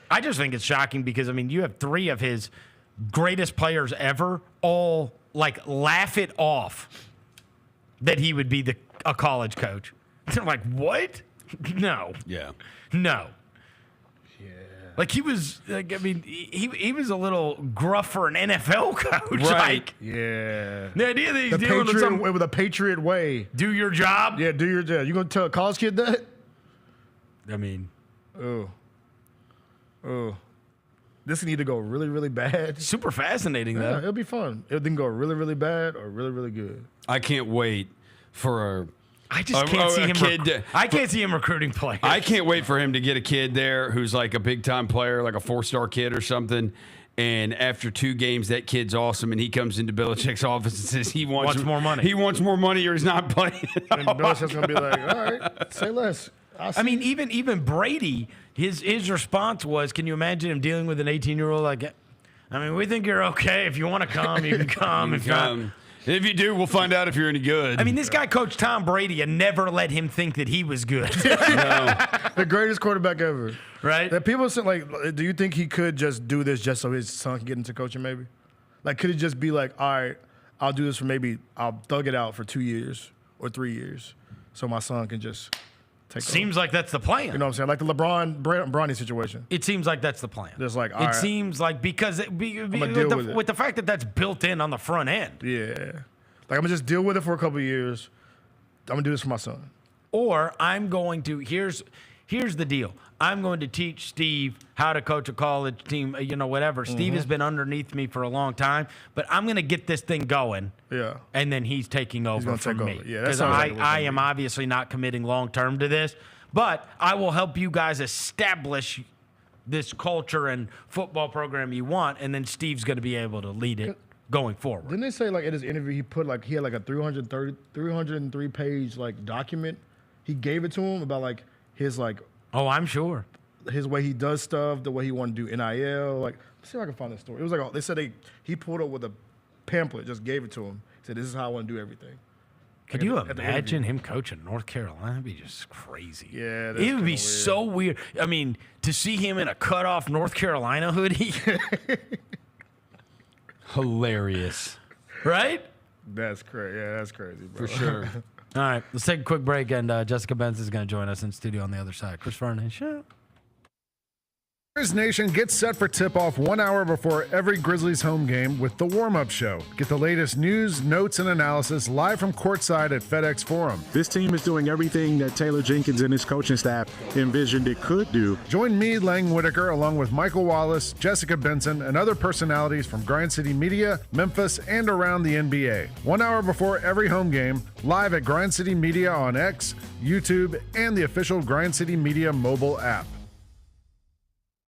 I just think it's shocking because, I mean, you have 3 of his greatest players ever all, like, laugh it off that he would be a college coach. They're like, what? No. Yeah. No. Yeah. Like he was, like, I mean, he was a little gruff for an NFL coach. Right. Like, Yeah. the idea that he's The dealing with Patriot some way, with a Patriot way. do your job. Yeah, do your job. You gonna tell a college kid that? I mean, oh. This need to go really, really bad. Super fascinating, Yeah, though. it'll be fun. It can go really, really bad or really, really good. I can't wait for I just can't see him. Kid I can't see him recruiting players. I can't wait for him to get a kid there who's like a big time player, like a 4-star kid or something. And after 2 games, that kid's awesome, and he comes into Belichick's office and says he wants more money. He wants more money, or he's not playing. And Belichick's gonna be like, all right, say less. I mean, even Brady, his response was, "Can you imagine him dealing with an 18-year-old like?" I mean, we think you're okay. If you want to come, you can come. If not, if you do, we'll find out if you're any good. I mean, this guy coached Tom Brady and never let him think that he was good. The greatest quarterback ever. Right? That people say, like, do you think he could just do this just so his son can get into coaching maybe? Like, could he just be like, all right, I'll do this for I'll thug it out for 2 years or 3 years so my son can just take Seems like that's the plan. You know what I'm saying? Like the Bronny situation. It seems like that's the plan. Just like, all it right, seems like because with the fact that that's built in on the front end. Yeah. Like, I'm going to just deal with it for a couple of years. I'm going to do this for my son. Or I'm going to, here's the deal. I'm going to teach Steve how to coach a college team, whatever. Steve has been underneath me for a long time, but I'm going to get this thing going. Yeah. And then he's taking over from me. Yeah, because I am obviously not committing long-term to this, but I will help you guys establish this culture and football program you want, and then Steve's going to be able to lead it going forward. Didn't they say, like, in his interview, he had like a 303-page, like, document? He gave it to him about, like, his, like... Oh, I'm sure. His way he does stuff, the way he want to do NIL. Like, let's see if I can find this story. It was like, they said he pulled up with a pamphlet, just gave it to him. Said, this is how I want to do everything. Could you imagine him coaching North Carolina? That'd be just crazy. Yeah, it would be so weird. I mean, to see him in a cut-off North Carolina hoodie. Hilarious. Right? That's crazy. Yeah, that's crazy, bro. For sure. All right, let's take a quick break, and Jessica Benson is going to join us in studio on the other side. Chris Vernon, show. Grizz Nation gets set for tip-off 1 hour before every Grizzlies home game with the warm-up show. Get the latest news, notes, and analysis live from courtside at FedEx Forum. This team is doing everything that Taylor Jenkins and his coaching staff envisioned it could do. Join me, Lang Whitaker, along with Michael Wallace, Jessica Benson, and other personalities from Grind City Media, Memphis, and around the NBA. 1 hour before every home game, live at Grind City Media on X, YouTube, and the official Grind City Media mobile app.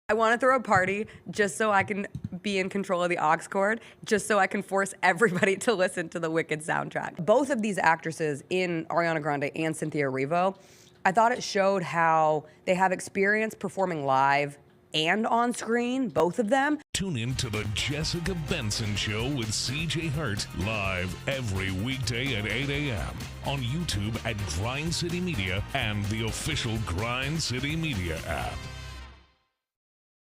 I want to throw a party just so I can be in control of the aux cord, just so I can force everybody to listen to the Wicked soundtrack. Both of these actresses in Ariana Grande and Cynthia Erivo, I thought it showed how they have experience performing live and on screen, both of them. Tune in to the Jessica Benson Show with CJ Hurt live every weekday at 8 a.m. on YouTube at Grind City Media and the official Grind City Media app.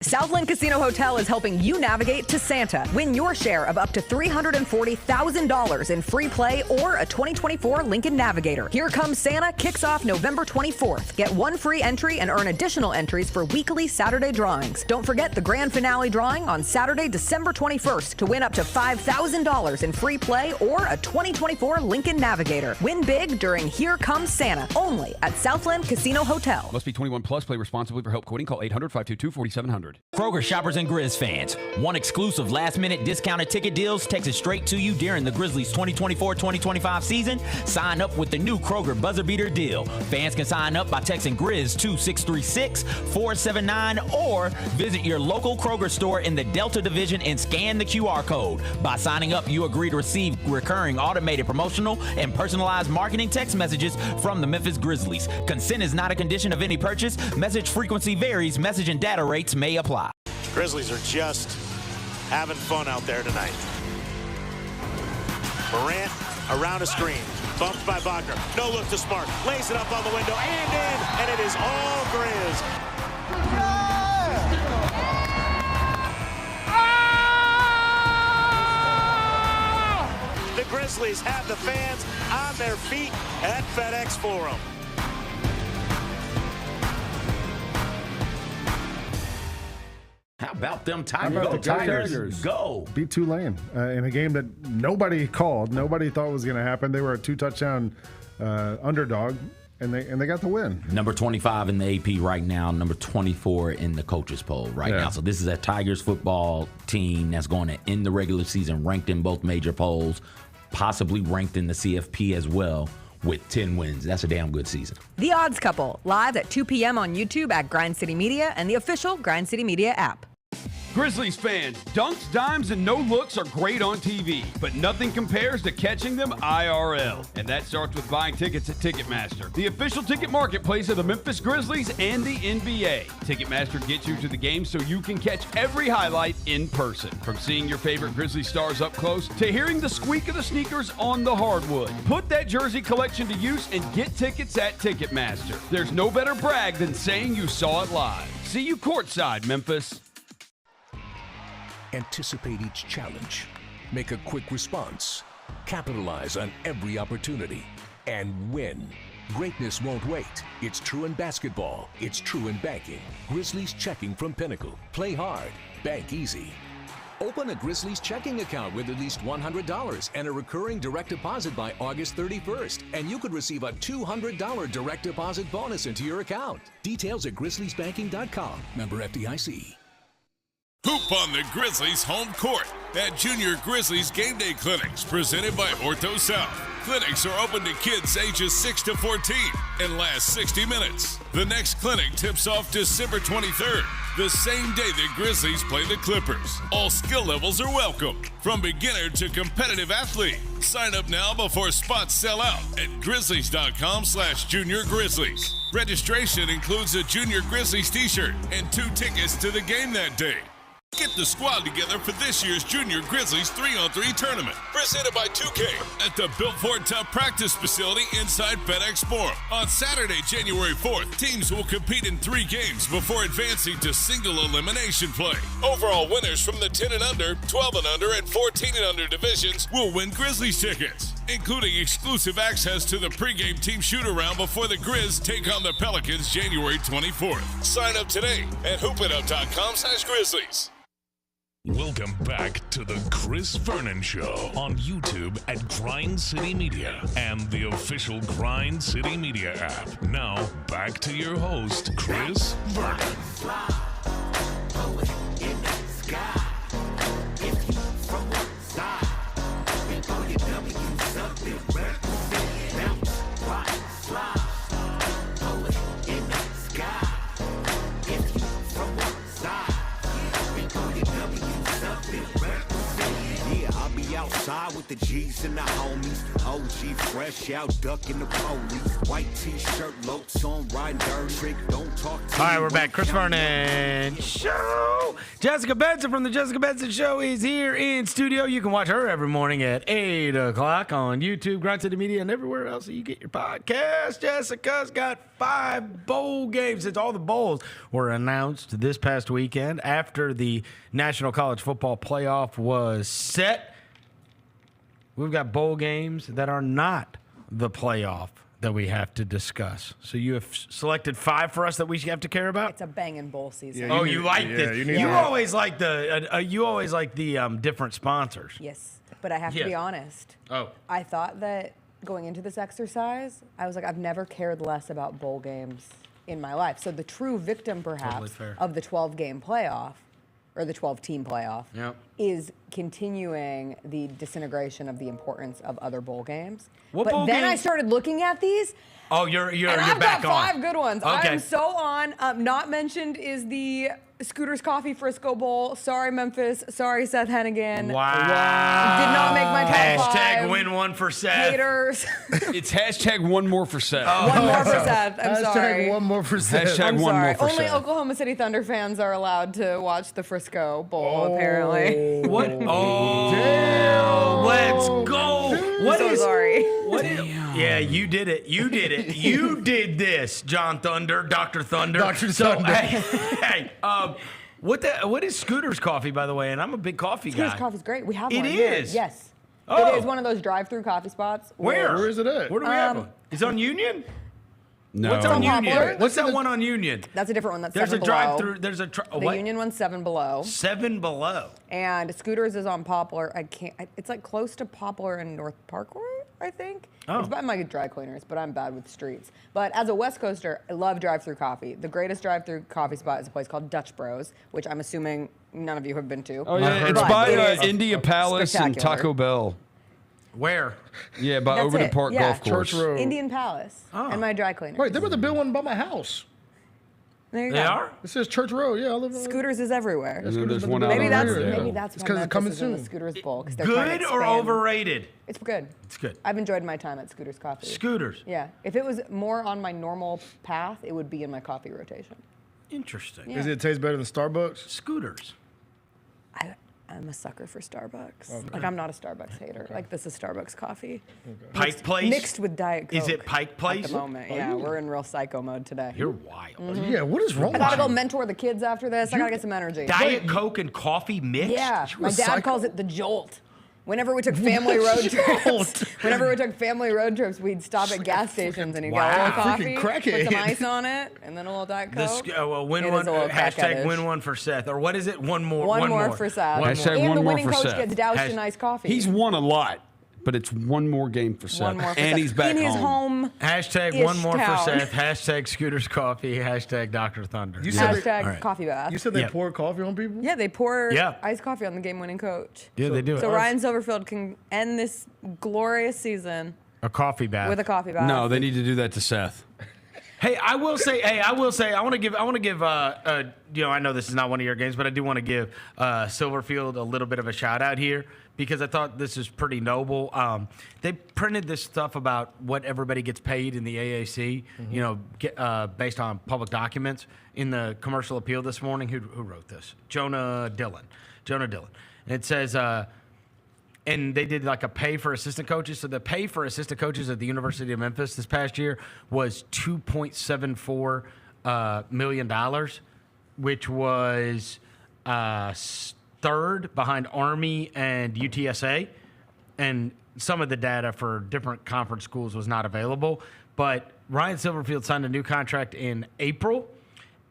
Southland Casino Hotel is helping you navigate to Santa. Win your share of up to $340,000 in free play or a 2024 Lincoln Navigator. Here Comes Santa kicks off November 24th. Get one free entry and earn additional entries for weekly Saturday drawings. Don't forget the grand finale drawing on Saturday, December 21st to win up to $5,000 in free play or a 2024 Lincoln Navigator. Win big during Here Comes Santa, only at Southland Casino Hotel. Must be 21 plus. Play responsibly. For help quoting, call 800-522-4700. Kroger shoppers and Grizz fans, one exclusive last-minute discounted ticket deals texted straight to you during the Grizzlies 2024-2025 season. Sign up with the new Kroger buzzer beater deal. Fans can sign up by texting Grizz to 636-479 or visit your local Kroger store in the Delta Division and scan the QR code. By signing up, you agree to receive recurring automated promotional and personalized marketing text messages from the Memphis Grizzlies. Consent is not a condition of any purchase. Message frequency varies. Message and data rates may apply. Grizzlies are just having fun out there tonight. Morant around a screen, bumped by Wagner. No look to Smart, lays it up on the window and in, and it is all Grizz. The Grizzlies have the fans on their feet at FedEx Forum. about them How Tigers? about Go the Tigers. Go. Beat Tulane in a game that nobody called. Nobody thought was going to happen. They were a 2-touchdown underdog, and they got the win. Number 25 in the AP right now, number 24 in the coaches poll right now. So this is a Tigers football team that's going to end the regular season ranked in both major polls, possibly ranked in the CFP as well, with 10 wins. That's a damn good season. The Odds Couple, live at 2 p.m. on YouTube at Grind City Media and the official Grind City Media app. Grizzlies fans, dunks, dimes, and no looks are great on TV, but nothing compares to catching them IRL. And that starts with buying tickets at Ticketmaster, the official ticket marketplace of the Memphis Grizzlies and the NBA. Ticketmaster gets you to the game so you can catch every highlight in person. From seeing your favorite Grizzly stars up close to hearing the squeak of the sneakers on the hardwood. Put that jersey collection to use and get tickets at Ticketmaster. There's no better brag than saying you saw it live. See you courtside, Memphis. Anticipate each challenge, make a quick response, capitalize on every opportunity, and win. Greatness won't wait. It's true in basketball. It's true in banking. Grizzlies Checking from Pinnacle. Play hard. Bank easy. Open a Grizzlies checking account with at least $100 and a recurring direct deposit by August 31st, and you could receive a $200 direct deposit bonus into your account. Details at grizzliesbanking.com. Member FDIC. Hoop on the Grizzlies home court at Junior Grizzlies Game Day Clinics presented by Ortho South. Clinics are open to kids ages 6 to 14 and last 60 minutes. The next clinic tips off December 23rd, the same day the Grizzlies play the Clippers. All skill levels are welcome, from beginner to competitive athlete. Sign up now before spots sell out at grizzlies.com/Junior Grizzlies. Registration includes a Junior Grizzlies t-shirt and 2 tickets to the game that day. Get the squad together for this year's Junior Grizzlies 3-on-3 tournament, presented by 2K at the Built Ford Tough practice facility inside FedEx Forum. On Saturday, January 4th, teams will compete in 3 games before advancing to single elimination play. Overall winners from the 10 and under, 12 and under, and 14 and under divisions will win Grizzlies tickets, including exclusive access to the pregame team shoot-around before the Grizz take on the Pelicans January 24th. Sign up today at hoopitup.com/Grizzlies. Welcome back to the Chris Vernon Show on YouTube at Grind City Media and the official Grind City Media app. Now, back to your host, Chris Vernon. Outside with the G's and the homies. OG fresh out, ducking the police. White t-shirt, locs on, riding dirt trick. Don't talk to All right, we're back. Chris Vernon Show. Jessica Benson from the Jessica Benson Show is here in studio. You can watch her every morning at 8 o'clock on YouTube, Grind City Media, and everywhere else that you get your podcast. Jessica's got 5 bowl games. Since all the bowls were announced this past weekend after the National College Football Playoff was set. We've got bowl games that are not the playoff that we have to discuss. So you have selected 5 for us that we have to care about? It's a banging bowl season. Yeah, you like this. You always like the different sponsors. Yes, but I have to be honest. Oh. I thought that going into this exercise, I was like, I've never cared less about bowl games in my life. So the true victim, perhaps, of the 12-game playoff, or the 12-team playoff, is continuing the disintegration of the importance of other bowl games. But then I started looking at these. Oh, you're I've back got on. 5 good ones. Okay. I'm so on. Not mentioned is the Scooters Coffee Frisco Bowl. Sorry, Memphis. Sorry, Seth Hennigan. Wow. Did not make my top 5. Hashtag win one for Seth. Haters. It's hashtag one more for Seth. One more for Seth. I'm sorry. Hashtag one more for Seth. Hashtag I'm one sorry. more for Only Seth. Oklahoma City Thunder fans are allowed to watch the Frisco Bowl, apparently. What? Oh, damn. Let's go. I'm so sorry. Yeah, you did it. You did it. You did this, John Thunder, Dr. Thunder. Dr. Thunder. Hey, what is Scooter's Coffee, by the way? And I'm a big coffee guy. Scooter's Coffee's great. We have It one here. is? Yes. Oh. It is one of those drive-through coffee spots. Where? Where is it at? Where do we have one? It's on Union? No. What's on Popular. Union? What's that one on Union? That's a different one. That's There's 7 a Below. drive-through. There's a The what? Union one's 7 Below. 7 Below. And Scooters is on Poplar. It's like close to Poplar and North Parkway, I think. Oh. It's by my dry cleaners, but I'm bad with streets. But as a West Coaster, I love drive-through coffee. The greatest drive-through coffee spot is a place called Dutch Bros, which I'm assuming none of you have been to. Oh yeah, it's But by it is India Palace and spectacular. Taco Bell. Where? Yeah, by That's Overton it, Park yeah. Golf Course. Church Road. Indian Palace and my dry cleaners. Wait, they were the build one by my house. There you They go. are? It says Church Road. Yeah, I live. Scooters is everywhere. And then there's one Maybe out that's over there. maybe that's It's why 'cause it's Memphis coming is in the soon. Scooters Bowl. 'Cause they're trying to Good or expand. overrated? It's good. It's good. I've enjoyed my time at Scooters Coffee. Scooters. Yeah. If it was more on my normal path, it would be in my coffee rotation. Interesting. Yeah. Does it taste better than Starbucks? Scooters. I'm a sucker for Starbucks. Like, I'm not a Starbucks hater. Like, this is Starbucks coffee. Pike Place? Mixed with Diet Coke. Is it Pike Place? At the moment, yeah. We're in real psycho mode today. You're wild. Yeah, what is wrong I with gotta go you? mentor the kids after this. I gotta get some energy. Diet Coke and coffee mixed? Yeah, You my a dad psycho? calls it the jolt. Whenever we took family road trips, we'd stop at gas stations and he'd get a little Wow. coffee, Freaking put crackhead. some ice on it, and then a little Diet Coke. Win It one. is a little Hashtag crackheadish. win one for Seth. Or what is it? One more. One more for Seth. One Hashtag more. And one the more winning for coach Seth. gets doused in iced coffee. He's won a lot, but it's one more game for Seth. One more for and Seth. he's back in his home. Hashtag one more town. for Seth. Hashtag Scooters Coffee. Hashtag Dr. Thunder. You said Hashtag All right. coffee bath. You said they Yep. pour coffee on people? Yeah, they pour Yeah. iced coffee on the game-winning coach. Yeah, they do. So Ryan Silverfield can end this glorious season A coffee bath. with a coffee bath. No, they need to do that to Seth. Hey, I will say, I want to give, I know this is not one of your games, but I do want to give Silverfield a little bit of a shout out here because I thought this is pretty noble. They printed this stuff about what everybody gets paid in the AAC, based on public documents in the commercial appeal this morning. Who wrote this? Jonah Dillon. And it says, and they did like a pay for assistant coaches. So the pay for assistant coaches at the University of Memphis this past year was $2.74 million, which was third behind Army and UTSA. And some of the data for different conference schools was not available. But Ryan Silverfield signed a new contract in April,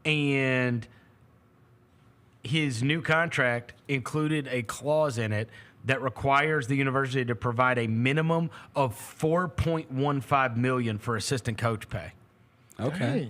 and his new contract included a clause in it that requires the university to provide a minimum of $4.15 million for assistant coach pay. Okay.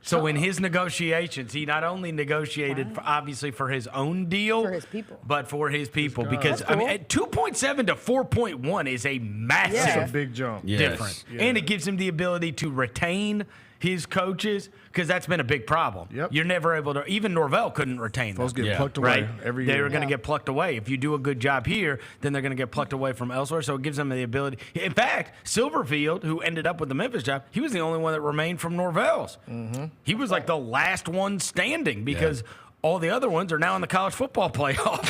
So in his negotiations, he not only negotiated obviously for his own deal, For his people. but for his people because That's I mean, cool. at 2.7 to 4.1 is a massive That's a big jump. Yes. difference, Yeah. and it gives him the ability to retain his coaches because that's been a big problem. Yep. You're never able to. Even Norvell couldn't retain them. Those get Yeah. plucked away Right, every they year. were going to get plucked away. If you do a good job here, then they're going to get plucked away from elsewhere. So it gives them the ability. In fact, Silverfield, who ended up with the Memphis job, he was the only one that remained from Norvell's. Mm-hmm. He was like the last one standing because all the other ones are now in the college football playoff.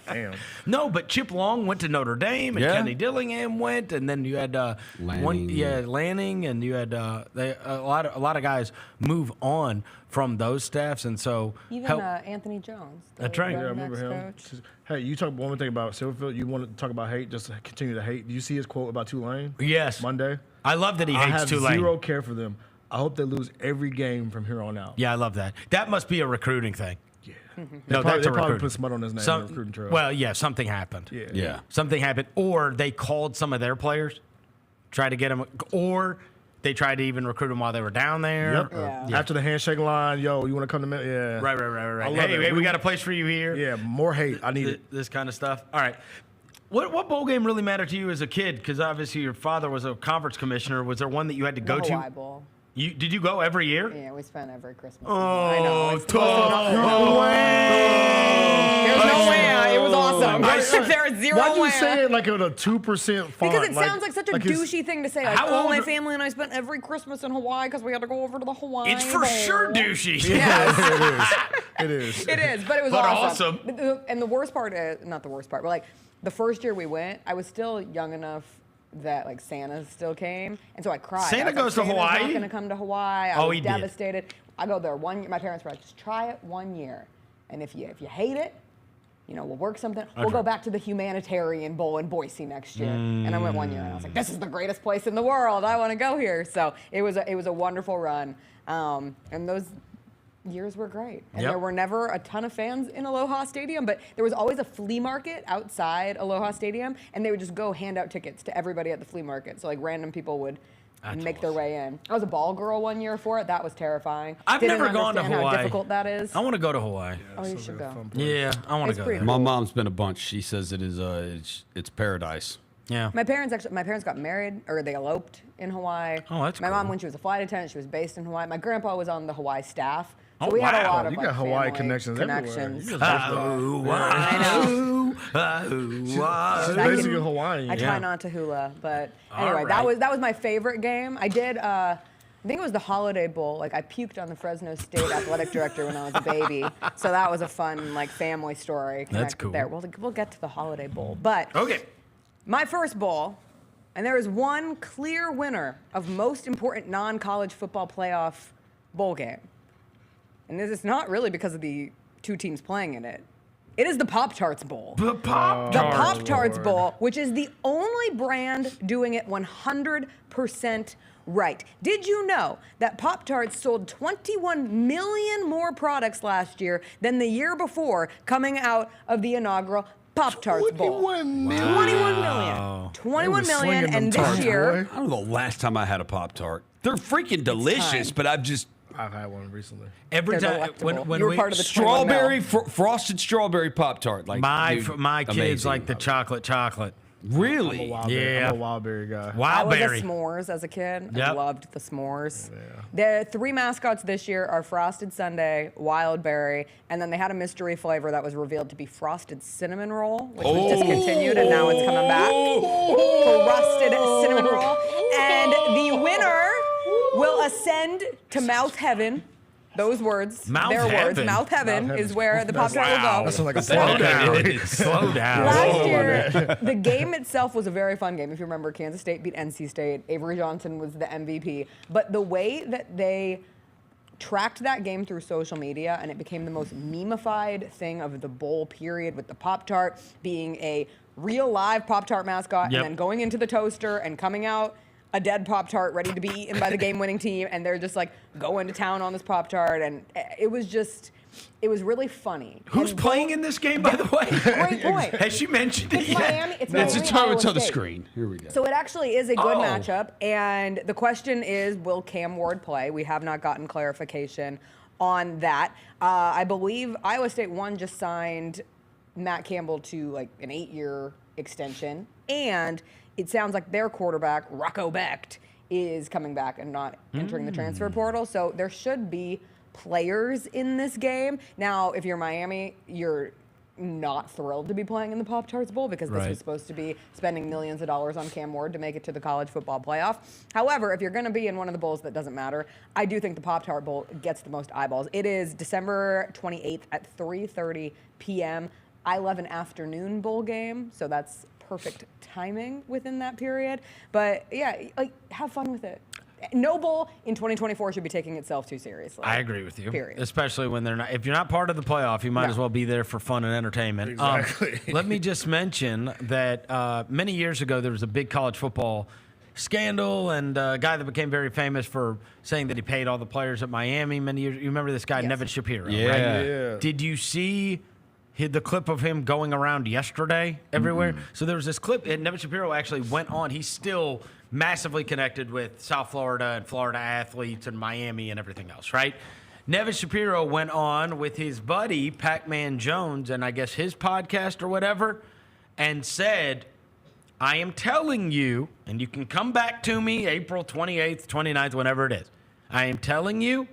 Damn. No, but Chip Long went to Notre Dame, and Yeah. Kenny Dillingham went, and then you had Lanning, and you had a lot of guys move on from those staffs, and so Even Anthony Jones. the That's right. Yeah, I running remember backs him. coach. Hey, you talk one more thing about Silverfield. You want to talk about hate, just to continue to hate. Do you see his quote about Tulane? Yes. Monday? I love that he I hates have Tulane. zero care for them. I hope they lose every game from here on out. Yeah, I love that. That must be a recruiting thing. Yeah. No, They that's probably a recruiting. put smut on his name on the recruiting trail. Well, yeah, something happened. Yeah. Something happened, or they called some of their players, tried to get them, or they tried to even recruit them while they were down there. Yep. Yeah. After the handshake line, yo, you want to come to me? Yeah. Right. I love Hey, it. we got a place for you here. Yeah, more hate. I need it. This kind of stuff. All right. What bowl game really mattered to you as a kid? Because obviously your father was a conference commissioner. Was there one that you had to go The to? Hawaii Bowl. Did you go every year? Yeah, we spent every Christmas. Oh, I know. It's There's no way. It was awesome. There was zero Why'd you way. say it like with a 2% font? Because it sounds like such a it's- douchey thing to say. Like, How old my are- family and I spent every Christmas in Hawaii because we had to go over to the Hawaii It's for Bowl. sure douchey. It is. It is, but it was But awesome. awesome. And the worst part is, not the worst part, but like the first year we went, I was still young enough that like Santa still came, and so I cried. Santa I was goes to like, Santa's Hawaii? not going to come to Hawaii. I Oh, was he did. devastated. I go there 1 year. My parents were like, just try it 1 year, and if you hate it, we'll work something. We'll go back to the Humanitarian Bowl in Boise next year. And I went one year, and I was like, this is the greatest place in the world. I want to go here. So it was a wonderful run. And those years were great. And there were never a ton of fans in Aloha Stadium, but there was always a flea market outside Aloha Stadium, and they would just go hand out tickets to everybody at the flea market. So, like, random people would make their way in. I was a ball girl one year for it. That was terrifying. I've never gone to Hawaii. How difficult that is. I want to go to Hawaii. Oh, you should go. Yeah, I want to go. My mom's been a bunch. She says it is it's paradise. Yeah. My parents got married, or they eloped in Hawaii. Oh, that's My cool. mom, when she was a flight attendant, she was based in Hawaii. My grandpa was on the Hawaii staff. So Oh, we had a wow. lot of You got Hawaii connections everywhere. connections. You I know. She's basically Hawaiian. I try not to hula, but anyway, that was my favorite game. I did. I think it was the Holiday Bowl. Like, I puked on the Fresno State athletic director when I was a baby, so that was a fun family story. That's cool. There, we'll get to the Holiday Bowl, but Okay. my first bowl, and there is one clear winner of most important non-college football playoff bowl game. And this is not really because of the two teams playing in it. It is the Pop-Tarts Bowl. The Pop-Tarts Bowl, which is the only brand doing it 100% right. Did you know that Pop-Tarts sold 21 million more products last year than the year before coming out of the inaugural Pop-Tarts Bowl? 21 million. 21 million. 21 million, and this year... I don't know the last time I had a Pop-Tart. They're freaking delicious, but I've had one recently. Every They're time delectable. when You were we part of the strawberry frosted strawberry Pop-Tart. Like my dude, kids amazing. like the chocolate. Really? I'm a Wildberry guy. I was a Wildberry. s'mores as a kid. I Yep. loved the s'mores. The three mascots this year are Frosted Sundae, Wildberry, and then they had a mystery flavor that was revealed to be Frosted Cinnamon Roll, which was discontinued, and now it's coming back. Frosted Cinnamon Roll. And the winner will ascend to mouth heaven. Those words, Mouth their words. heaven. Mouth heaven is where the Pop-Tart will go. That sounds like a slow down. Slow down. Last year, the game itself was a very fun game. If you remember, Kansas State beat NC State. Avery Johnson was the MVP. But the way that they tracked that game through social media, and it became the most meme-ified thing of the bowl period, with the Pop-Tart being a real live Pop-Tart mascot, Yep. and then going into the toaster and coming out a dead Pop-Tart ready to be eaten by the game-winning team, and they're just like going to town on this Pop-Tart, and it was really funny. Who's playing in this game, by the way? Great point. Has she mentioned It's it yet? Miami. It's Iowa It's on the State. screen. Here we go. So it actually is a good Oh. matchup, and the question is, will Cam Ward play? We have not gotten clarification on that. I believe Iowa State just signed Matt Campbell to like an 8-year extension, and it sounds like their quarterback, Rocco Becht, is coming back and not entering the transfer portal. So there should be players in this game. Now, if you're Miami, you're not thrilled to be playing in the Pop-Tarts Bowl because this was supposed to be spending millions of dollars on Cam Ward to make it to the college football playoff. However, if you're going to be in one of the bowls that doesn't matter, I do think the Pop-Tart Bowl gets the most eyeballs. It is December 28th at 3:30 p.m. I love an afternoon bowl game, so that's perfect timing within that period. But yeah, like, have fun with it. No bowl in 2024 should be taking itself too seriously. I agree with you. Period. Especially when they're not. If you're not part of the playoff, you might as well be there for fun and entertainment. Exactly. Let me just mention that many years ago there was a big college football scandal, and a guy that became very famous for saying that he paid all the players at Miami many years. You remember this guy, Nevin Shapiro? Yeah. Right? Yeah. Did you see the clip of him going around yesterday everywhere? So there was this clip, and Nevin Shapiro actually went on. He's still massively connected with South Florida and Florida athletes and Miami and everything else, right? Nevin Shapiro went on with his buddy, Pac-Man Jones, and I guess his podcast or whatever, and said, I am telling you, and you can come back to me April 28th, 29th, whenever it is. I am telling you,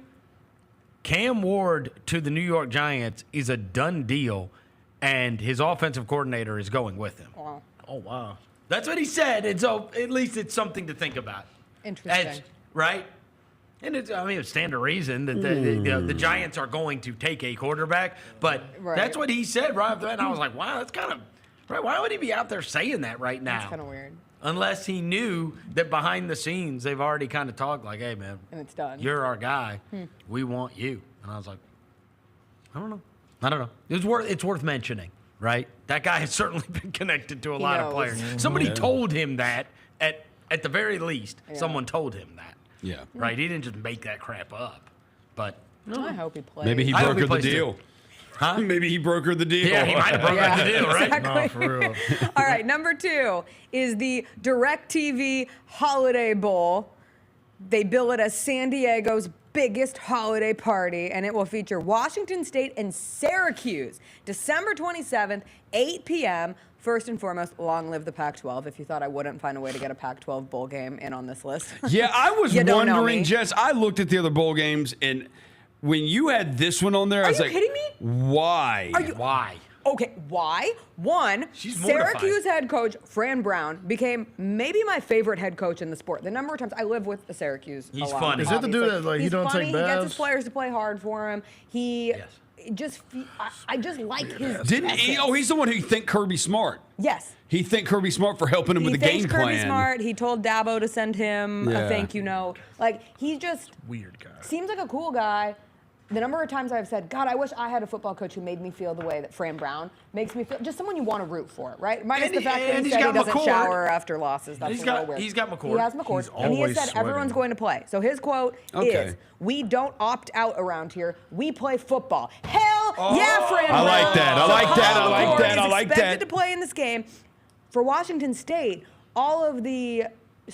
Cam Ward to the New York Giants is a done deal, and his offensive coordinator is going with him. Wow. Oh, wow. That's what he said, and so at least it's something to think about. Interesting. Right? And it's, I mean, it stands to reason that the Giants are going to take a quarterback, but that's what he said right after that, and I was like, wow, that's kind of, right, why would he be out there saying that right now? That's kind of weird. Unless he knew that behind the scenes they've already kind of talked like, hey, man, And it's done. you're our guy. We want you. And I was like, I don't know. It's worth mentioning. right? That guy has certainly been connected to a lot of knows. players. Mhm. Somebody Yeah. told him that at the very least. Yeah. Someone told him that. Yeah. Right? He didn't just make that crap up. But I hope he plays. Maybe he I hope he brokered the plays deal. too. Huh? Maybe he brokered the deal. Yeah, he might have brokered the deal, right? Exactly. No, for real. All right, number 2 is the DirecTV Holiday Bowl. They bill it as San Diego's biggest holiday party, and it will feature Washington State and Syracuse, December 27th, 8 p.m. First and foremost, long live the Pac-12. If you thought I wouldn't find a way to get a Pac-12 bowl game in on this list. Yeah, I was You don't know wondering, me. Jess, I looked at the other bowl games, and when you had this one on there, I was you like, kidding me? Why? Why? Okay, why? One, She's mortified. Syracuse head coach Fran Brown became maybe my favorite head coach in the sport. The number of times I live with the Syracuse. He's alum, funny. Is that the dude obviously. that, like, he He's don't funny. take He gets his baths? players to play hard for him. He I just like his. Didn't he? essence. Oh, he's the one who think Kirby Smart. Yes. He thanked Kirby Smart for helping him with the thanks game Kirby plan. Smart. He told Dabo to send him Yeah. a thank you note. Like, he just Weird guy. seems like a cool guy. The number of times I've said, God, I wish I had a football coach who made me feel the way that Fran Brown makes me feel. Just someone you want to root for, right? Minus And the fact that and he he's said he got doesn't McCord. shower after losses. That's He's a got- little weird. he's got McCord. He has McCord. He's And he has always said everyone's sweating. going to play. So his quote is, we don't opt out around here. We play football. Hell yeah, Fran Brown. I like that. I So like that. I Paolo like Ford that. I is like expected that. to play in this game. For Washington State, all of the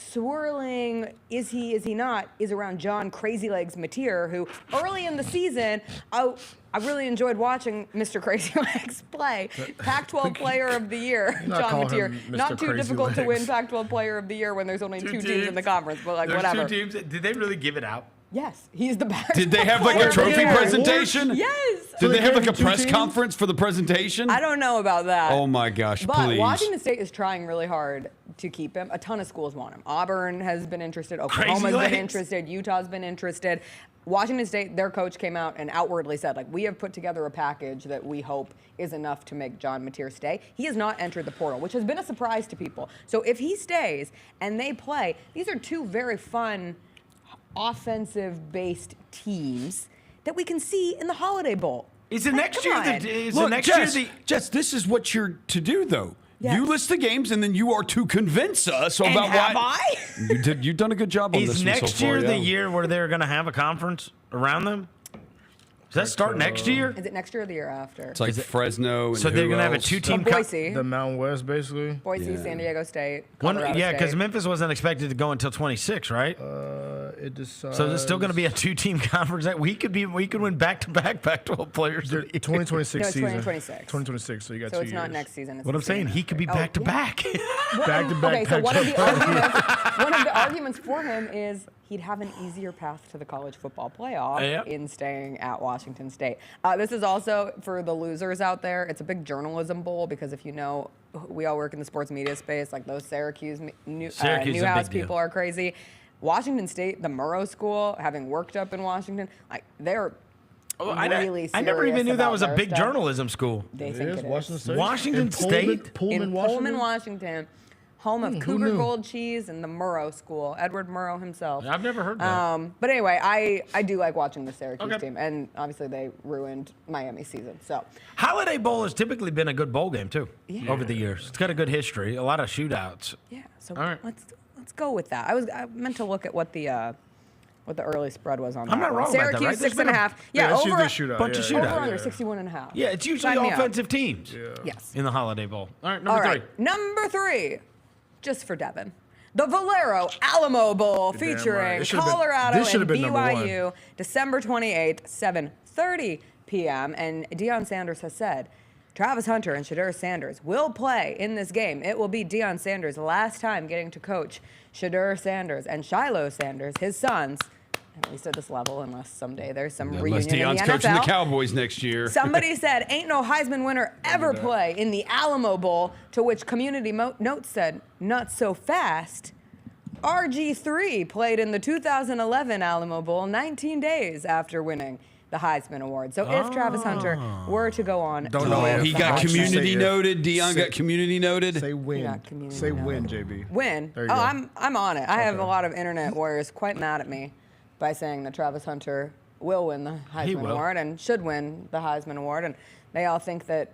swirling, is he not, is around John Crazy Legs Mateer, who early in the season, I really enjoyed watching Mr. Crazy Legs play. Pac-12 Player of the Year, not John call Mateer. him Mr. Not too Crazy difficult to Legs. win Pac-12 Player of the Year when there's only two teams in teams. the conference, but like There's whatever. 2 teams. Did they really give it out? Yes, he's the best. Did they have like player a of the trophy year. presentation? Yes. Did they have like a two press teams? conference for the presentation? I don't know about that. Oh my gosh, But please. Washington State is trying really hard to keep him. A ton of schools want him. Auburn has been interested. Oklahoma's been legs. interested. Utah's been interested. Washington State, their coach came out and outwardly said, like, we have put together a package that we hope is enough to make John Mateer stay. He has not entered the portal, which has been a surprise to people. So if he stays and they play, these are 2 very fun offensive-based teams that we can see in the Holiday Bowl. Is it Like, next come year? on. Is Look, it next Jess, year? Jess, this is what you're to do, though. Yes. You list the games, and then you are to convince us And about have why. I? You've done a good job on this Is one so next far, year the yeah. year where they're going to have a conference around them? Does that start next year? Is it next year or the year after? It's like Fresno. And So they're who going to have a else? 2-team Boise. The Mountain West, basically. Boise, Yeah. San Diego State, One, Colorado yeah, State. because Memphis wasn't expected to go until 26, right? It decides. So there's still going to be a 2-team conference. We could win back-to-back Pac-12 players. of the year. 2026 No, it's season. 2026. 2026. So you got So 2 it's not years. next season. It's What the I'm saying, season he could be after. back-to-back. Back-to-back Okay, so one of the Pac-12 arguments for him is he'd have an easier path to the college football playoff Yep. in staying at Washington State. This is also for the losers out there. It's a big journalism bowl because if you know, we all work in the sports media space. Like those Syracuse Syracuse is a Newhouse big deal. people are crazy. Washington State, the Murrow School, having worked up in Washington, like they're really serious I never even knew that about was a their big stuff. journalism school. They It think is it Washington is. State. Washington In Pullman- State? Pullman, In Washington. Pullman, Washington, home of Who Cougar knew? Gold Cheese and the Murrow School, Edward Murrow himself. I've never heard that. But anyway, I do like watching the Syracuse Okay. team, and obviously they ruined Miami's season. So Holiday Bowl has typically been a good bowl game, too, Yeah. over the years. It's got a good history, a lot of shootouts. yeah, so All right. let's go with that. I meant to look at what the early spread was on I'm that not one. wrong about that, Syracuse right? There's 6.5. Yeah, Yeah, that's over usually a shootout. bunch of yeah, shootouts. over under yeah. 61.5. Yeah, it's usually Sign me up. offensive teams Yes. in the Holiday Bowl. All right, All number 3. right, number 3, just for Devin. The Valero Alamo Bowl You're damn featuring right. It should've been- Colorado this and should've been number BYU, December 28th, 7:30 p.m. And Deion Sanders has said, Travis Hunter and Shedeur Sanders will play in this game. It will be Deion Sanders' last time getting to coach Shedeur Sanders and Shiloh Sanders, his sons, at least at this level, unless someday there's some Unless reunion in Deion's the coaching the NFL. Cowboys next year. Somebody said, ain't no Heisman winner ever play in the Alamo Bowl, to which Community Notes said, not so fast. RG3 played in the 2011 Alamo Bowl 19 days after winning the Heisman Award. So if Travis Hunter were to go on Don't to know win if. He the got Heisman- community Say if. noted. Deion Say- got community noted. Say win. got community Say noted. win, JB. Win. There you Oh, go. I'm on it. I have a Okay. lot of internet warriors quite mad at me by saying that Travis Hunter will win the Heisman will. Award and should win the Heisman Award. And they all think that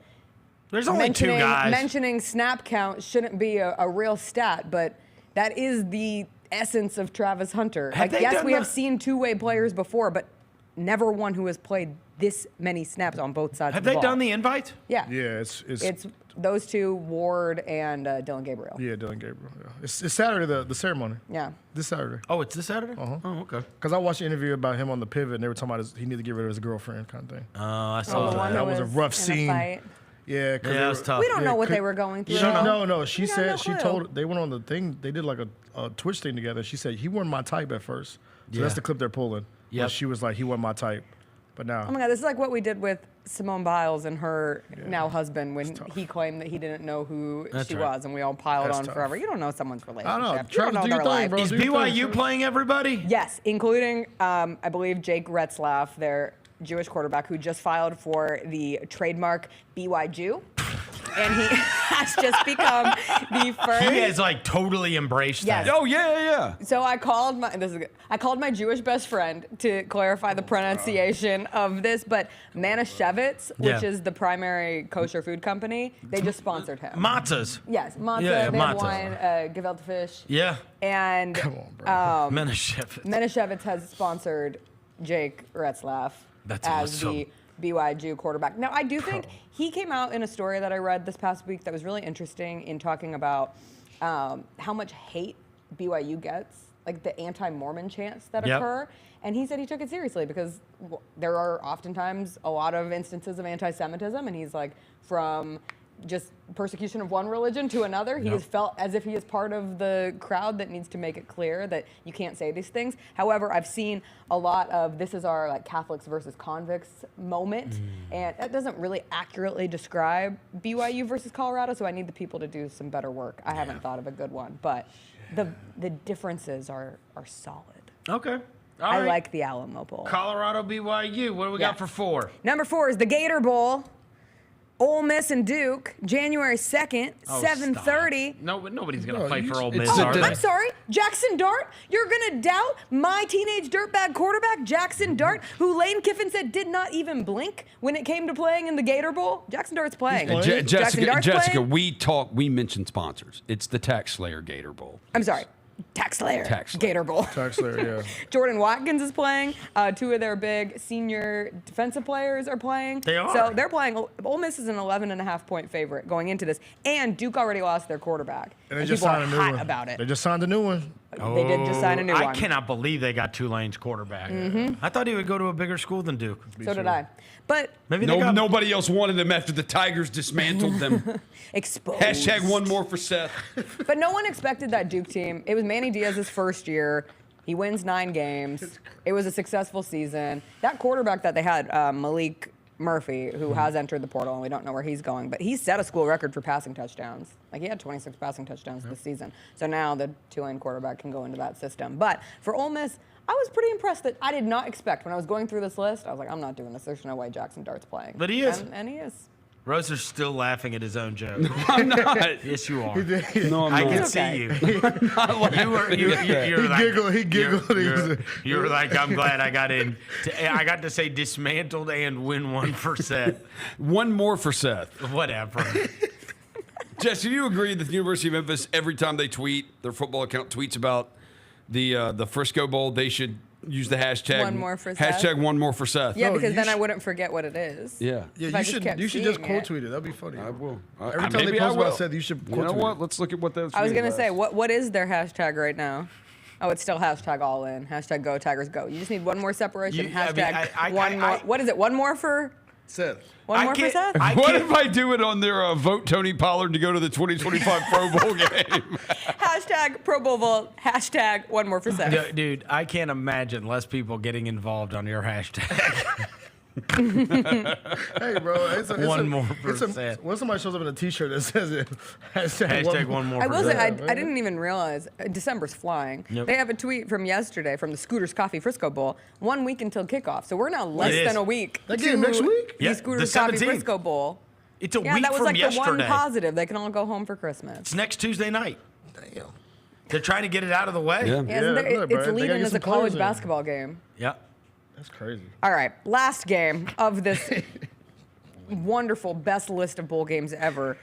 There's only two guys. Mentioning snap count shouldn't be a real stat, but that is the essence of Travis Hunter. Yes, we have seen two-way players before, but never one who has played this many snaps on both sides of the ball. Have they done the invites? Yeah. Yeah, it's those two, Ward and Dylan Gabriel. Yeah, Dylan Gabriel. Yeah. It's Saturday, the ceremony. Yeah. This Saturday. Oh, it's this Saturday? Uh-huh. Oh, okay. Because I watched an interview about him on the pivot, and they were talking about he needed to get rid of his girlfriend kind of thing. Oh, I saw that. That was a rough scene. Yeah, it was tough. We don't know what they were going through. No. She said she told they went on the thing. They did like a Twitch thing together. She said he wasn't my type at first. So that's the clip they're pulling. Yeah. She was like, he wasn't my type, but now. Oh my God, this is like what we did with Simone Biles and her now husband when he claimed that he didn't know who she was, and we all piled on forever. You don't know someone's relationship. I know. You don't know their life. Is BYU playing everybody? Yes, including I believe Jake Retzlaff, their Jewish quarterback, who just filed for the trademark BYU. And he has just become the first. He has like totally embraced that. Oh yeah. So I called my Jewish best friend to clarify the pronunciation of this, but Manischewitz, which is the primary kosher food company, they just sponsored him. Matzahs. Yes, matzah. Yeah, they have matzahs. wine, gefilte fish. Yeah. And come on, bro. Manischewitz has sponsored Jake Retzlaff as awesome. the BYU quarterback. Now, I do think he came out in a story that I read this past week that was really interesting in talking about how much hate BYU gets, like the anti-Mormon chants that occur. And he said he took it seriously because there are oftentimes a lot of instances of anti-Semitism, and he's like, from just persecution of one religion to another, he has felt as if he is part of the crowd that needs to make it clear that you can't say these things. However, I've seen a lot of this is our like Catholics versus convicts moment, and that doesn't really accurately describe BYU versus Colorado, so I need the people to do some better work. I haven't thought of a good one, but the differences are solid. Okay. I like the Alamo Bowl. Colorado BYU. What do we got for 4? Number 4 is the Gator Bowl. Ole Miss and Duke, January 2nd, 7:30. No, but nobody's going to play for Ole Miss. I'm sorry. Jackson Dart? You're going to doubt my teenage dirtbag quarterback, Jackson Dart, who Lane Kiffin said did not even blink when it came to playing in the Gator Bowl? Jackson Dart's playing. Jessica, we mentioned sponsors. It's the Tax Slayer Gator Bowl. I'm sorry. Tax Slayer. Gator Bowl. Tax Slayer, yeah. Jordan Watkins is playing. 2 of their big senior defensive players are playing. They are. So they're playing. Ole Miss is an 11.5-point favorite going into this. And Duke already lost their quarterback. And they just signed a new one. About it. They just signed a new one. They did just sign a new one. I cannot believe they got Tulane's quarterback. I thought he would go to a bigger school than Duke. So did I. But maybe nobody else wanted him after the Tigers dismantled them. Exposed. # one more for Seth. But no one expected that Duke team. It was Manny Diaz's first year. He wins 9 games. It was a successful season. That quarterback that they had, Malik Murphy, who has entered the portal, and we don't know where he's going, but he set a school record for passing touchdowns. Like, he had 26 passing touchdowns this season. So now the Tulane quarterback can go into that system. But for Ole Miss, I was pretty impressed that I did not expect when I was going through this list. I was like, I'm not doing this. There's no way Jackson Dart's playing. But he is. And he is. Roser's still laughing at his own joke. No, I'm not. Yes, you are. No, I can see you. He giggled. You're like, I'm glad I got in. I got to say dismantled and win 1 for Seth. 1 more for Seth. Whatever. Jess, do you agree that the University of Memphis, every time they tweet, their football account tweets about the Frisco Bowl, they should use the hashtag One more for Seth. Hashtag one more for Seth. Yeah, because then I wouldn't forget what it is. Yeah. If I you should just quote it. tweet it. That'd be funny. I will. Every time they post about Seth, you should quote tweet it. You know what? Let's look at what those. I was gonna say, what is their hashtag right now? Oh, it's still hashtag all in. Hashtag go Tigers go. You just need one more separation. Hashtag one more. What is it? One more for Seth. One more for Seth? What if I do it on their vote Tony Pollard to go to the 2025 Pro Bowl game? Hashtag Pro Bowl vote. Hashtag one more for Seth. Dude, I can't imagine less people getting involved on your hashtag. Hey, bro. One more for Seth. When somebody shows up in a T-shirt that says it, hashtag one more I for will say, Seth. I didn't even realize December's flying. Yep. They have a tweet from yesterday from the Scooters Coffee Frisco Bowl. 1 week until kickoff, so we're now less than a week. That game next week? The Scooters Coffee Frisco Bowl. It's a yeah, week that was from like yesterday. the one positive. They can all go home for Christmas. It's next Tuesday night. Damn. They're trying to get it out of the way. Yeah. It's leading as a college basketball game. Yeah. That's crazy. All right, last game of this wonderful, best list of bowl games ever.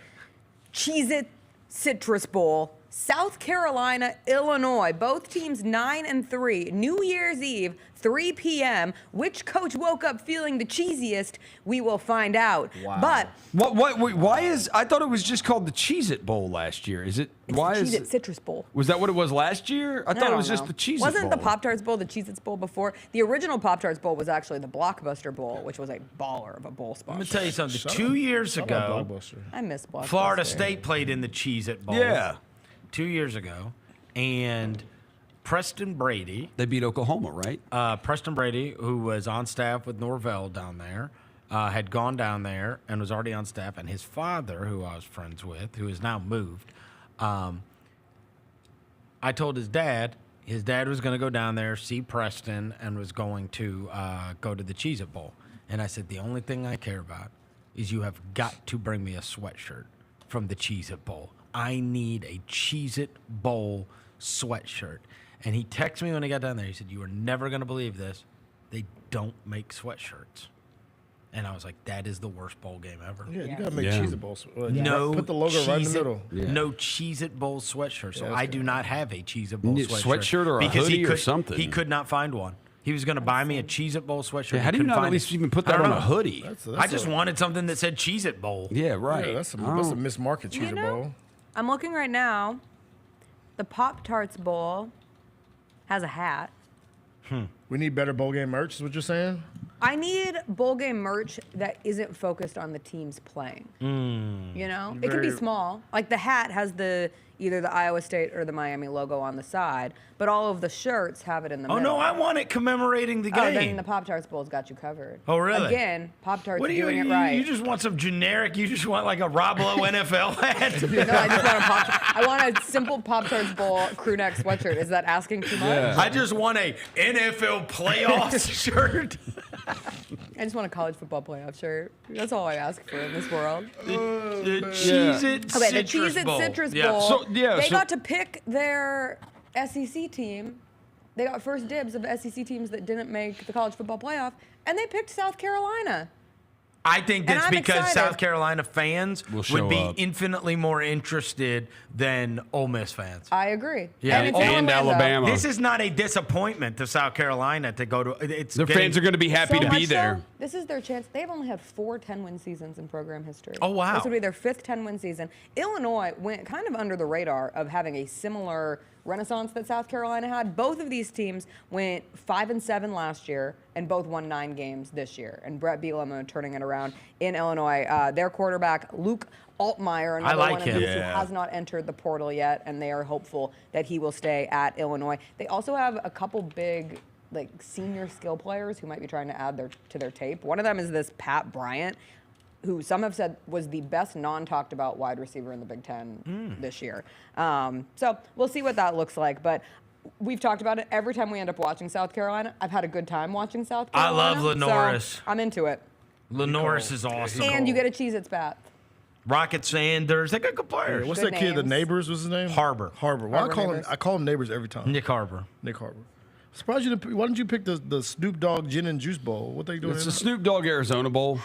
Cheez-It Citrus Bowl, South Carolina, Illinois. Both teams 9-3. New Year's Eve, 3 p.m. Which coach woke up feeling the cheesiest? We will find out. Wow. But why is I thought it was just called the Cheez-It Bowl last year. Is it? it's Why the is Cheez-It it? Citrus Bowl. Was that what it was last year? I thought it was just the Cheez-It Bowl. Wasn't the Pop-Tarts Bowl the Cheez-Its Bowl before? The original Pop-Tarts Bowl was actually the Blockbuster Bowl, which was a baller of a bowl spot. Let me tell you something. 2 years ago, I miss Blockbuster. Florida State played in the Cheez-It Bowl. Yeah. 2 years ago. And Preston Brady. They beat Oklahoma, right? Preston Brady, who was on staff with Norvell down there, had gone down there and was already on staff. And his father, who I was friends with, who has now moved, I told his dad was going to go down there, see Preston, and was going to go to the Cheez-It Bowl. And I said, the only thing I care about is you have got to bring me a sweatshirt from the Cheez-It Bowl. I need a Cheez-It Bowl sweatshirt. And he texted me when he got down there. He said, you are never going to believe this. They don't make sweatshirts. And I was like, that is the worst bowl game ever. Yeah, you got to make Cheez-It Bowls. No, Put the logo right in the middle. No Cheez-It Bowl sweatshirt. So Yeah, I do not have a Cheez-It Bowl You need a sweatshirt. sweatshirt or a because hoodie or could, something. He could not find one. He was going to buy me a Cheez-It Bowl sweatshirt. Yeah, how do you not at least even put that on a hoodie? I just wanted something that said Cheez-It Bowl. Yeah, right. Yeah, that's a mismarket Cheez-It Bowl. I'm looking right now. The Pop-Tarts Bowl has a hat. We need better bowl game merch, is what you're saying? I need bowl game merch that isn't focused on the teams playing. You know? It could be small. Like the hat has either the Iowa State or the Miami logo on the side, but all of the shirts have it in the middle. Oh, no, I want it commemorating the game. Oh, then the Pop-Tarts Bowl's got you covered. Oh, really? Again, Pop-Tarts What do doing it right. You just want some generic, you just want like a Rob Lowe NFL hat? No, I just want a I want a simple Pop-Tarts Bowl crew neck sweatshirt. Is that asking too much? Yeah. I just want a NFL playoffs shirt. I just want a college football playoff shirt. That's all I ask for in this world. The Cheez-It Okay, the Citrus Cheez-It Bowl. Citrus Yeah. Bowl. So, They got to pick their SEC team. They got first dibs of SEC teams that didn't make the college football playoff, and they picked South Carolina. I think that's I'm because excited. South Carolina fans show would be up. infinitely more interested than Ole Miss fans. I agree. Yeah, and, it's in Orlando. Alabama. This is not a disappointment to South Carolina to go to. Their fans are going to be happy So to be much there. so, this is their chance. They've only had 4 10-win seasons in program history. Oh, wow. This would be their 5th 10-win season. Illinois went kind of under the radar of having a similar renaissance that South Carolina had. Both of these teams went 5-7 last year and both won 9 games this year. And Brett Bielema turning it around in Illinois. Their quarterback, Luke Altmaier, another like one of him. these who has not entered the portal yet, and they are hopeful that he will stay at Illinois. They also have a couple big senior skill players who might be trying to add to their tape. One of them is this Pat Bryant, who some have said was the best non-talked about wide receiver in the Big Ten this year. So we'll see what that looks like. But we've talked about it. Every time we end up watching South Carolina, I've had a good time watching South I Carolina. love Lenoris. So I'm into it. Lenoris is awesome. And you get a Cheez-Its bat. Rocket Sanders. They got good players. What's Good that kid? The names. Neighbors. What's his name? Harbor. Harbor. I call him Neighbors every time. Nick Harbor. Nick Harbor. Surprised you didn't. Why didn't you pick the Snoop Dogg Gin and Juice Bowl? What they doing? It's the Snoop Dogg Arizona Bowl.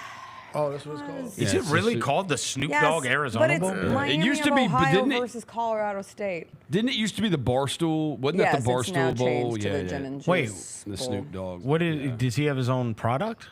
Oh, that's what it's called. Is it really called the Snoop Dogg Arizona but it's Bowl? Miami It used to of be, but Ohio didn't it? versus Colorado State. Didn't it used to be the Barstool? Wasn't Yes, that the it's now Barstool Bowl? changed to the Gin and Juice Wait, the Bowl. Snoop Dogg. What does he have his own product?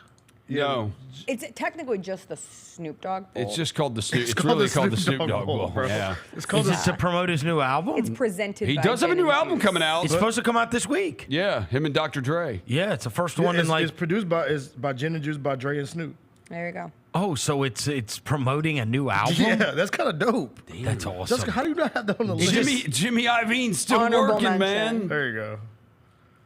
No, It's technically just the Snoop Dogg Bowl. it's just called the Snoop. It's called really the called the Snoop Snoop Dogg Dogg Bowl, Bowl. bro. Yeah, It's called Is it to promote his new album? It's presented he by does have a Gin new and album Juice. coming out. It's supposed to come out this week. Yeah, him and Dr. Dre. Yeah, it's the first one in It's produced by Gin and Juice by Dre and Snoop. There you go. Oh, so it's promoting a new album? Yeah, that's kind of dope. That's awesome. Jessica, how do you not have that on the list? Jimmy Iovine's still Honorable working, mention. man. There you go.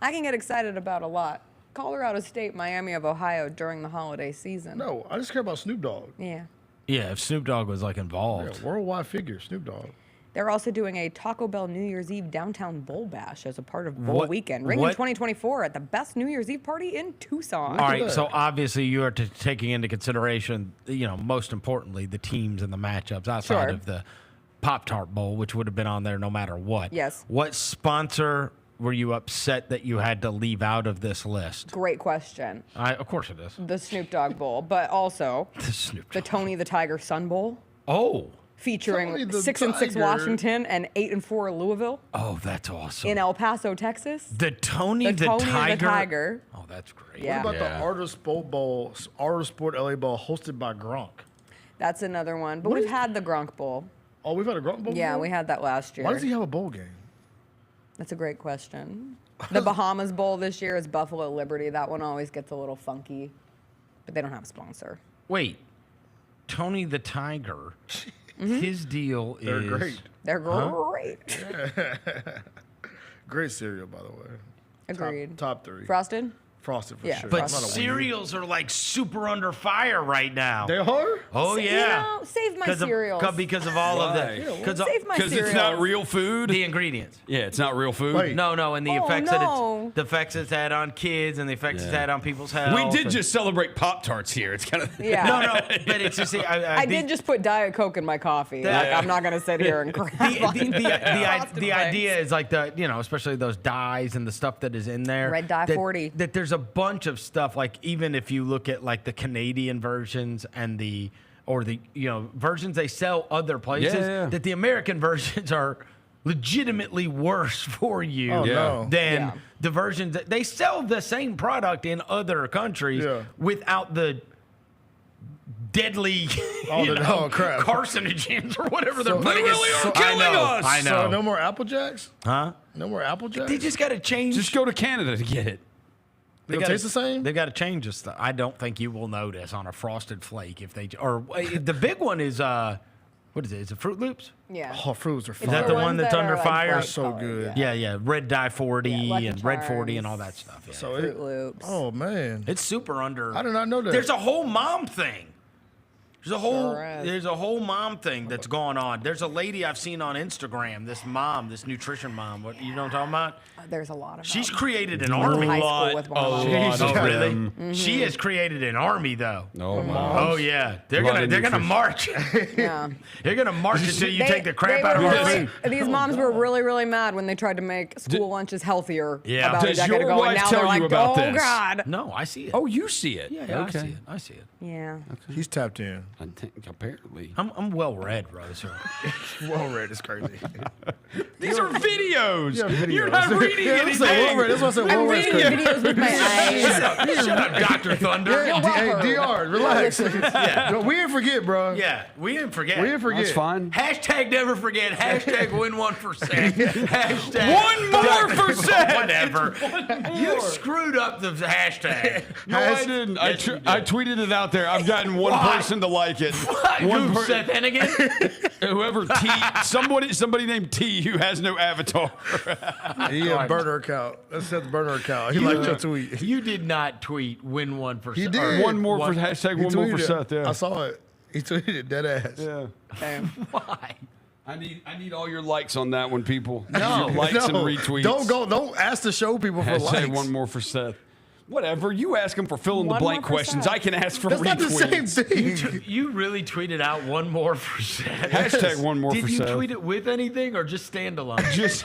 I can get excited about a lot. Colorado State, Miami of Ohio during the holiday season. No, I just care about Snoop Dogg. Yeah. Yeah, if Snoop Dogg was involved. Yeah, worldwide figure, Snoop Dogg. They're also doing a Taco Bell New Year's Eve downtown bowl bash as a part of Bowl What- Weekend. Ringing what- 2024 at the best New Year's Eve party in Tucson. All right, so obviously you are taking into consideration, most importantly, the teams and the matchups outside Sure. of the Pop-Tart Bowl, which would have been on there no matter what. Yes. What sponsor were you upset that you had to leave out of this list? Great question. Of course it is. The Snoop Dogg Bowl, but also the Tony the Tiger Sun Bowl. Oh. Featuring Tony the 6-6 Tiger. Washington and 8-4 Louisville. Oh, that's awesome. In El Paso, Texas. The Tony the Tiger. Oh, that's great. Yeah. What about the Artist Sport Bowl, Artist Sport LA Bowl hosted by Gronk? That's another one. But we've had the Gronk Bowl. Oh, we've had a Gronk Bowl? Yeah, before? we had that last year. Why does he have a bowl game? That's a great question. The Bahamas Bowl this year is Buffalo Liberty. That one always gets a little funky, but they don't have a sponsor. Wait, Tony the Tiger, his deal They're is... great. They're great. Great cereal, by the way. Agreed. Top 3. Frosted? Frosted for Yeah, sure. But I'm not a weenie. cereals are like super under fire right now. They are? Oh, yeah. You know, save my cereals. Because of all of Why? the... Save my Because it's cereals. not real food. The ingredients. Yeah, it's not real food. No, and the Oh, effects no. the effects it's had on kids and the effects it's had on people's health. We did and- just celebrate Pop-Tarts here. It's kind of Yeah. No, but it's just I did just put Diet Coke in my coffee. Like, I'm not going to sit here and crap on the idea is like especially those dyes and the stuff that is in there. Red dye 40. That there's a bunch of stuff, like even if you look at like the Canadian versions and the versions they sell other places, that the American versions are legitimately worse for you than the versions that they sell the same product in other countries without the deadly crap. carcinogens or whatever they're So- putting They in. really are I know, us. I know. So no more Apple Jacks? Huh? No more Apple Jacks? They just got to change. Just go to Canada to get it. They taste the same? They got to change this stuff. I don't think you will notice on a Frosted Flake if they the big one is what is it? Is it Fruit Loops? Yeah. Oh, Fruits are Is fire. that the one that's under fire? They're so good. Yeah. Red dye 40 Lucky and red 40 and Charms. all that stuff. Yeah. So Fruit Loops. Oh, man. It's super under. I did not know that. There's a whole mom thing. Sure is. There's a whole mom thing that's going on. There's a lady I've seen on Instagram, this nutrition mom. What you know what I'm talking about? There's a lot of She's them. created an I went army. to high school with one of them. Oh, really? She has created an army, though. Oh, Oh yeah, they're Lot gonna of they're gonna nutrition. march. Yeah. They're gonna march until you They- take the crap they out of were our really- food. These moms were really, really mad when they tried to make school lunches healthier Yeah. about a Does decade your ago, and wife now tell they're you like, about oh, this? God. No, I see it. Oh, you see it? Yeah, okay. I see it. I see it. Yeah. He's tapped in. I think apparently. I'm well read, Rose. Well read. It's crazy. These are videos. Yeah, videos. You're not reading Yeah, anything. well read. That's why I said well I'm read. reading videos with my eyes. Shut up, Dr. Thunder. Yeah, hey, DR, relax. No, we didn't forget, bro. Yeah, we didn't forget. We didn't forget. That's fine. Hashtag never forget. Hashtag win 1%. Hashtag One more percent. Whatever. You screwed up the hashtag. No, I didn't. I tweeted it out there. I've gotten one person to like it. One Who said that again? Whoever T, somebody named T who has no avatar. He had a burner account. That's the burner account. He liked your tweet. You did not tweet win 1%. He did. One more for hashtag He one more tweeted for it. Seth. Yeah. I saw it. He tweeted it dead ass. Yeah. Why? I need all your likes on that one, people. No. Your likes and retweets. Don't ask to show people for Hashtag likes. one more for Seth. Whatever. You ask him for fill in the One blank more for questions. Seth. I can ask for That's not the retweets. same thing. You really tweeted out 1 more for Seth. Hashtag one more Did for you Seth. tweet it with anything or just standalone? Just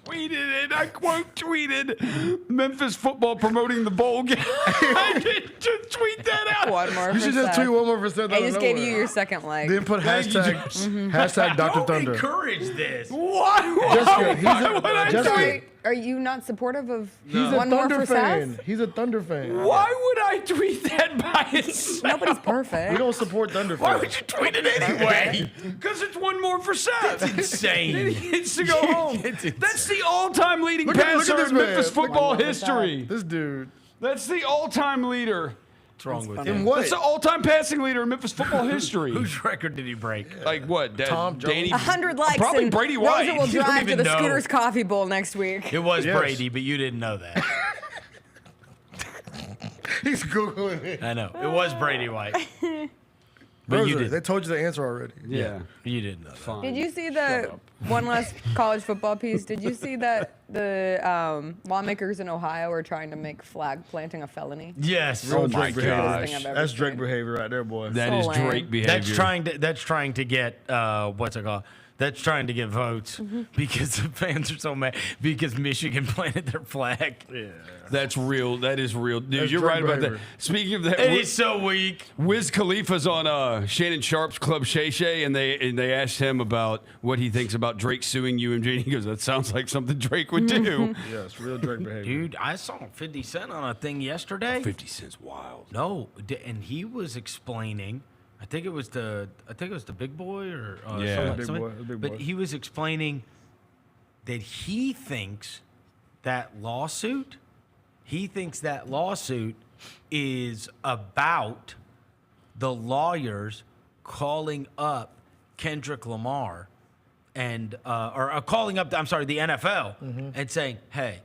tweeted it. I quote tweeted Memphis football promoting the bowl game. I didn't just tweet that out. One more You should just tweet one more percent. I just gave you your second like. Then put hashtag hashtag Dr. Don't Thunder. encourage this. Jessica, Jessica, Are you not supportive of he's a one more Thunder for fan. Seth? He's a Thunder fan. Why would I tweet that by itself? Nobody's We perfect. don't support Thunder Why fans. would you tweet it anyway? Because it's one more for Seth. That's insane. Then he gets to go home. That's the all-time leading Look at passer this in man. Memphis Look at football that. history. This dude. That's the all-time leader. What's wrong with In him? what? That's the all-time passing leader in Memphis football history. Whose record did he break? Like what? Tom Jones? Danny? 100 likes. Probably and Brady White. Rosa will You don't drive to even the know. Scooters Coffee Bowl next week. It was Yes. Brady, but you didn't know that. He's Googling it. I know. It was Brady White. But you Rosa, did. they told you the answer already. Yeah. You didn't know that. Fine. Did you see the one last college football piece? Did you see that the lawmakers in Ohio are trying to make flag planting a felony? Yes. Real Oh my Drake behavior. gosh. Thing I've ever That's Drake seen. behavior right there, boy. That So is lame. Drake behavior. That's trying to get what's it called? that's trying to get votes because the fans are so mad because Michigan planted their flag. Yeah. That's real. That is real. Dude, That's you're Drake right about behavior. that. Speaking of that, It is so weak. Wiz Khalifa's on Shannon Sharp's Club Shay Shay, and they asked him about what he thinks about Drake suing UMG. And he goes, "That sounds like something Drake would do." Yeah, it's real Drake behavior. Dude, I saw 50 Cent on a thing yesterday. 50 Cent's wild. No, and he was explaining. I think it was the big boy or Yeah. Big boy, big but boy. he was explaining that he thinks that lawsuit is about the lawyers calling up Kendrick Lamar and or calling up the NFL and saying, "Hey,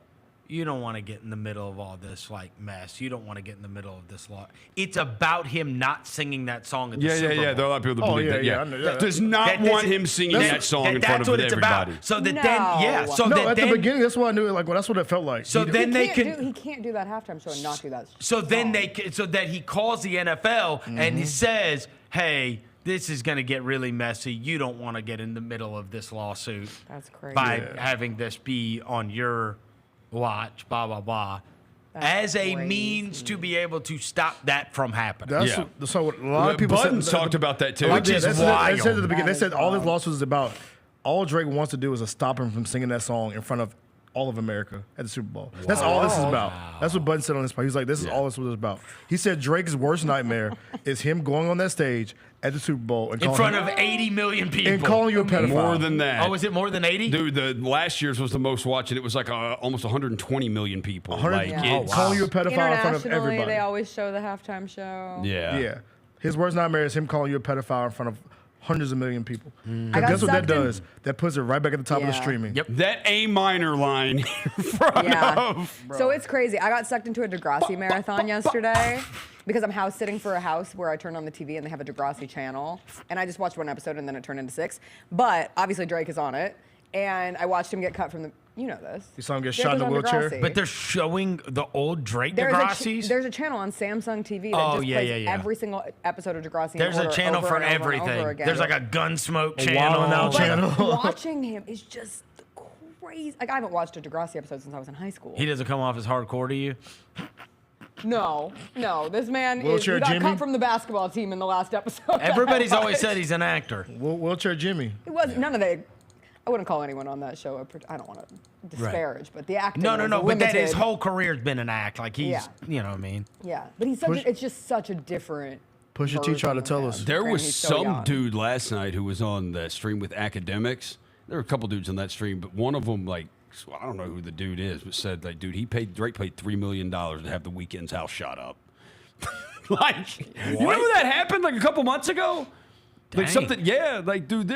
you don't want to get in the middle of all this mess. You don't want to get in the middle of this law." It's about him not singing that song at the Super Bowl. There are a lot of people that believe that. I know, yeah. Does not want him singing that song in front of everybody. So that at the beginning, that's what I knew. Like, well, that's what it felt like. So He- then He they can't can. he can't do that halftime show and not do that. So then so that he calls the NFL and he says, "Hey, this is going to get really messy. You don't want to get in the middle of this lawsuit That's crazy. by having this be on your watch, blah, blah, blah." That's as a crazy. means to be able to stop that from happening. That's so what a lot of people Budden said, talked about that too. Which is They wild. said at the beginning. They That said is all his wild. lawsuits is about. All Drake wants to do is to stop him from singing that song in front of all of America at the Super Bowl. That's all this is about. That's what Budden said on his part. He's like, this is all this was about. He said Drake's worst nightmare is him going on that stage at the Super Bowl and in calling front him- of 80 million people. and calling you a pedophile. More than that. Oh, is it more than 80? Dude, the last year's was the most watched, and it was like almost 120 million people. Like, it's- calling you a pedophile in front of Internationally, everybody. they always show the halftime show. Yeah. His worst nightmare is him calling you a pedophile in front of hundreds of million people. I got Guess what that sucked in- does? That puts it right back at the top of the Yeah. streaming. Yep. That A minor line in front Yeah. of. So it's crazy. I got sucked into a Degrassi marathon yesterday because I'm house sitting for a house where I turned on the TV and they have a Degrassi channel. And I just watched one episode and then it turned into 6. But obviously Drake is on it. And I watched him get cut from the, you know this. You saw him get Drake shot in was the on wheelchair? Degrassi. But they're showing the old Drake There's Degrassi's. there's a channel on Samsung TV that Oh, just yeah, plays yeah, yeah. every single episode of Degrassi. in There's a order channel over for and over and over everything. again. There's like a Gunsmoke A channel. Wild 'N Out But channel. watching him is just crazy. Like I haven't watched a Degrassi episode since I was in high school. He doesn't come off as hardcore to you? No. This man Wheelchair he got Jimmy? cut from the basketball team in the last episode. Everybody's always said he's an actor. Wheelchair Jimmy. It was none of the. I wouldn't call anyone on that show. I don't want to disparage, but the acting. No. was But that his limited. whole career's been an act. Like he's, Yeah. you know what I mean? Yeah, but he's such. It's just such a different. Pusha T tried to tell us. There Granted, was he's so some young. dude last night who was on the stream with academics. There were a couple dudes on that stream, but one of them, like, I don't know who the dude is, but said, like, dude, Drake paid $3 million to have the Weeknd's house shot up. Like, you remember that happened like a couple months ago? Like Dang. something, yeah, like, dude,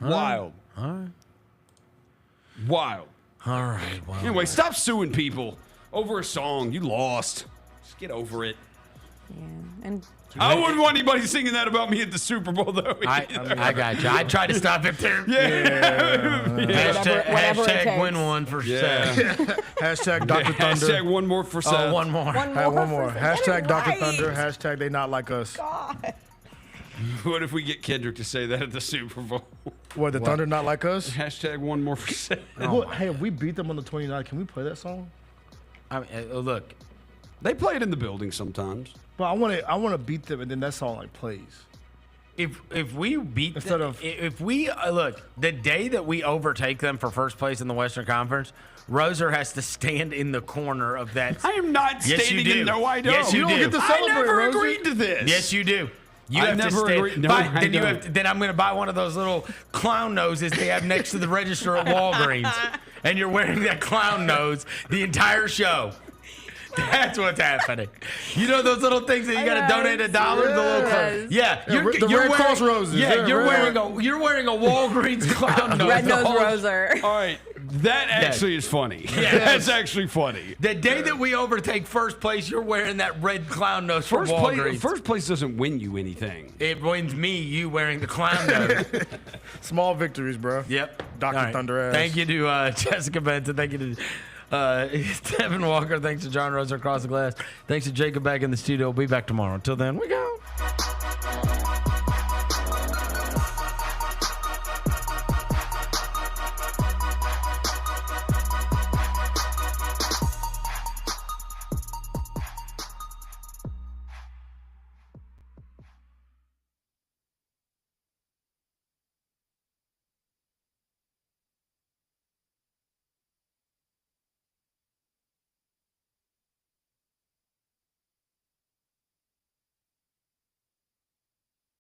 wild. All right. Wild. All right. Well, Anyway, stop suing people over a song. You lost. Just get over it. And I wouldn't want anybody singing that about me at the Super Bowl, though. I got you. I tried to stop it too. Yeah. Whatever it Hashtag takes. win one for Yeah. Seth. Hashtag Dr. Thunder. Hashtag one more for Seth. One more. One more. Hashtag Dr. right. Thunder. Hashtag they not like us. God. What if we get Kendrick to say that at the Super Bowl? What, the Thunder not like us? Hashtag one more for Seth. Well, hey, if we beat them on the 29th, can we play that song? I mean, look, They play it in the building sometimes. But I want to beat them, and then that song like plays. if we beat Instead them, of- if we look the day that we overtake them for first place in the Western Conference, Roser has to stand in the corner of that. I am not Yes, you standing do. in. No, I don't. Yes, you don't do. get to I celebrate, never Rosie. agreed to this. Yes, you do. You I have to never stand. agreed. No, Buy- I then you don't. have to, then I'm going to buy one of those little clown noses they have next to the register at Walgreens, and you're wearing that clown nose the entire show. That's what's happening. You know those little things that you got to donate $1. The little clown. Yeah, the Red Cross roses. Yeah, Yeah, you're red- wearing a Walgreens clown nose. Red the nose whole- roser. All right, that actually is funny. Yeah. That's actually funny. The day that we overtake first place, you're wearing that red clown nose for First Walgreens. place doesn't win you anything. It wins me, you wearing the clown nose. Small victories, bro. Yep. Dr. All right. Thunder ass. Thank you to Jessica Benson. Thank you to Devin Walker. Thanks to John Roser across the glass. Thanks to Jacob back in the studio. We'll be back tomorrow. Until then, we go.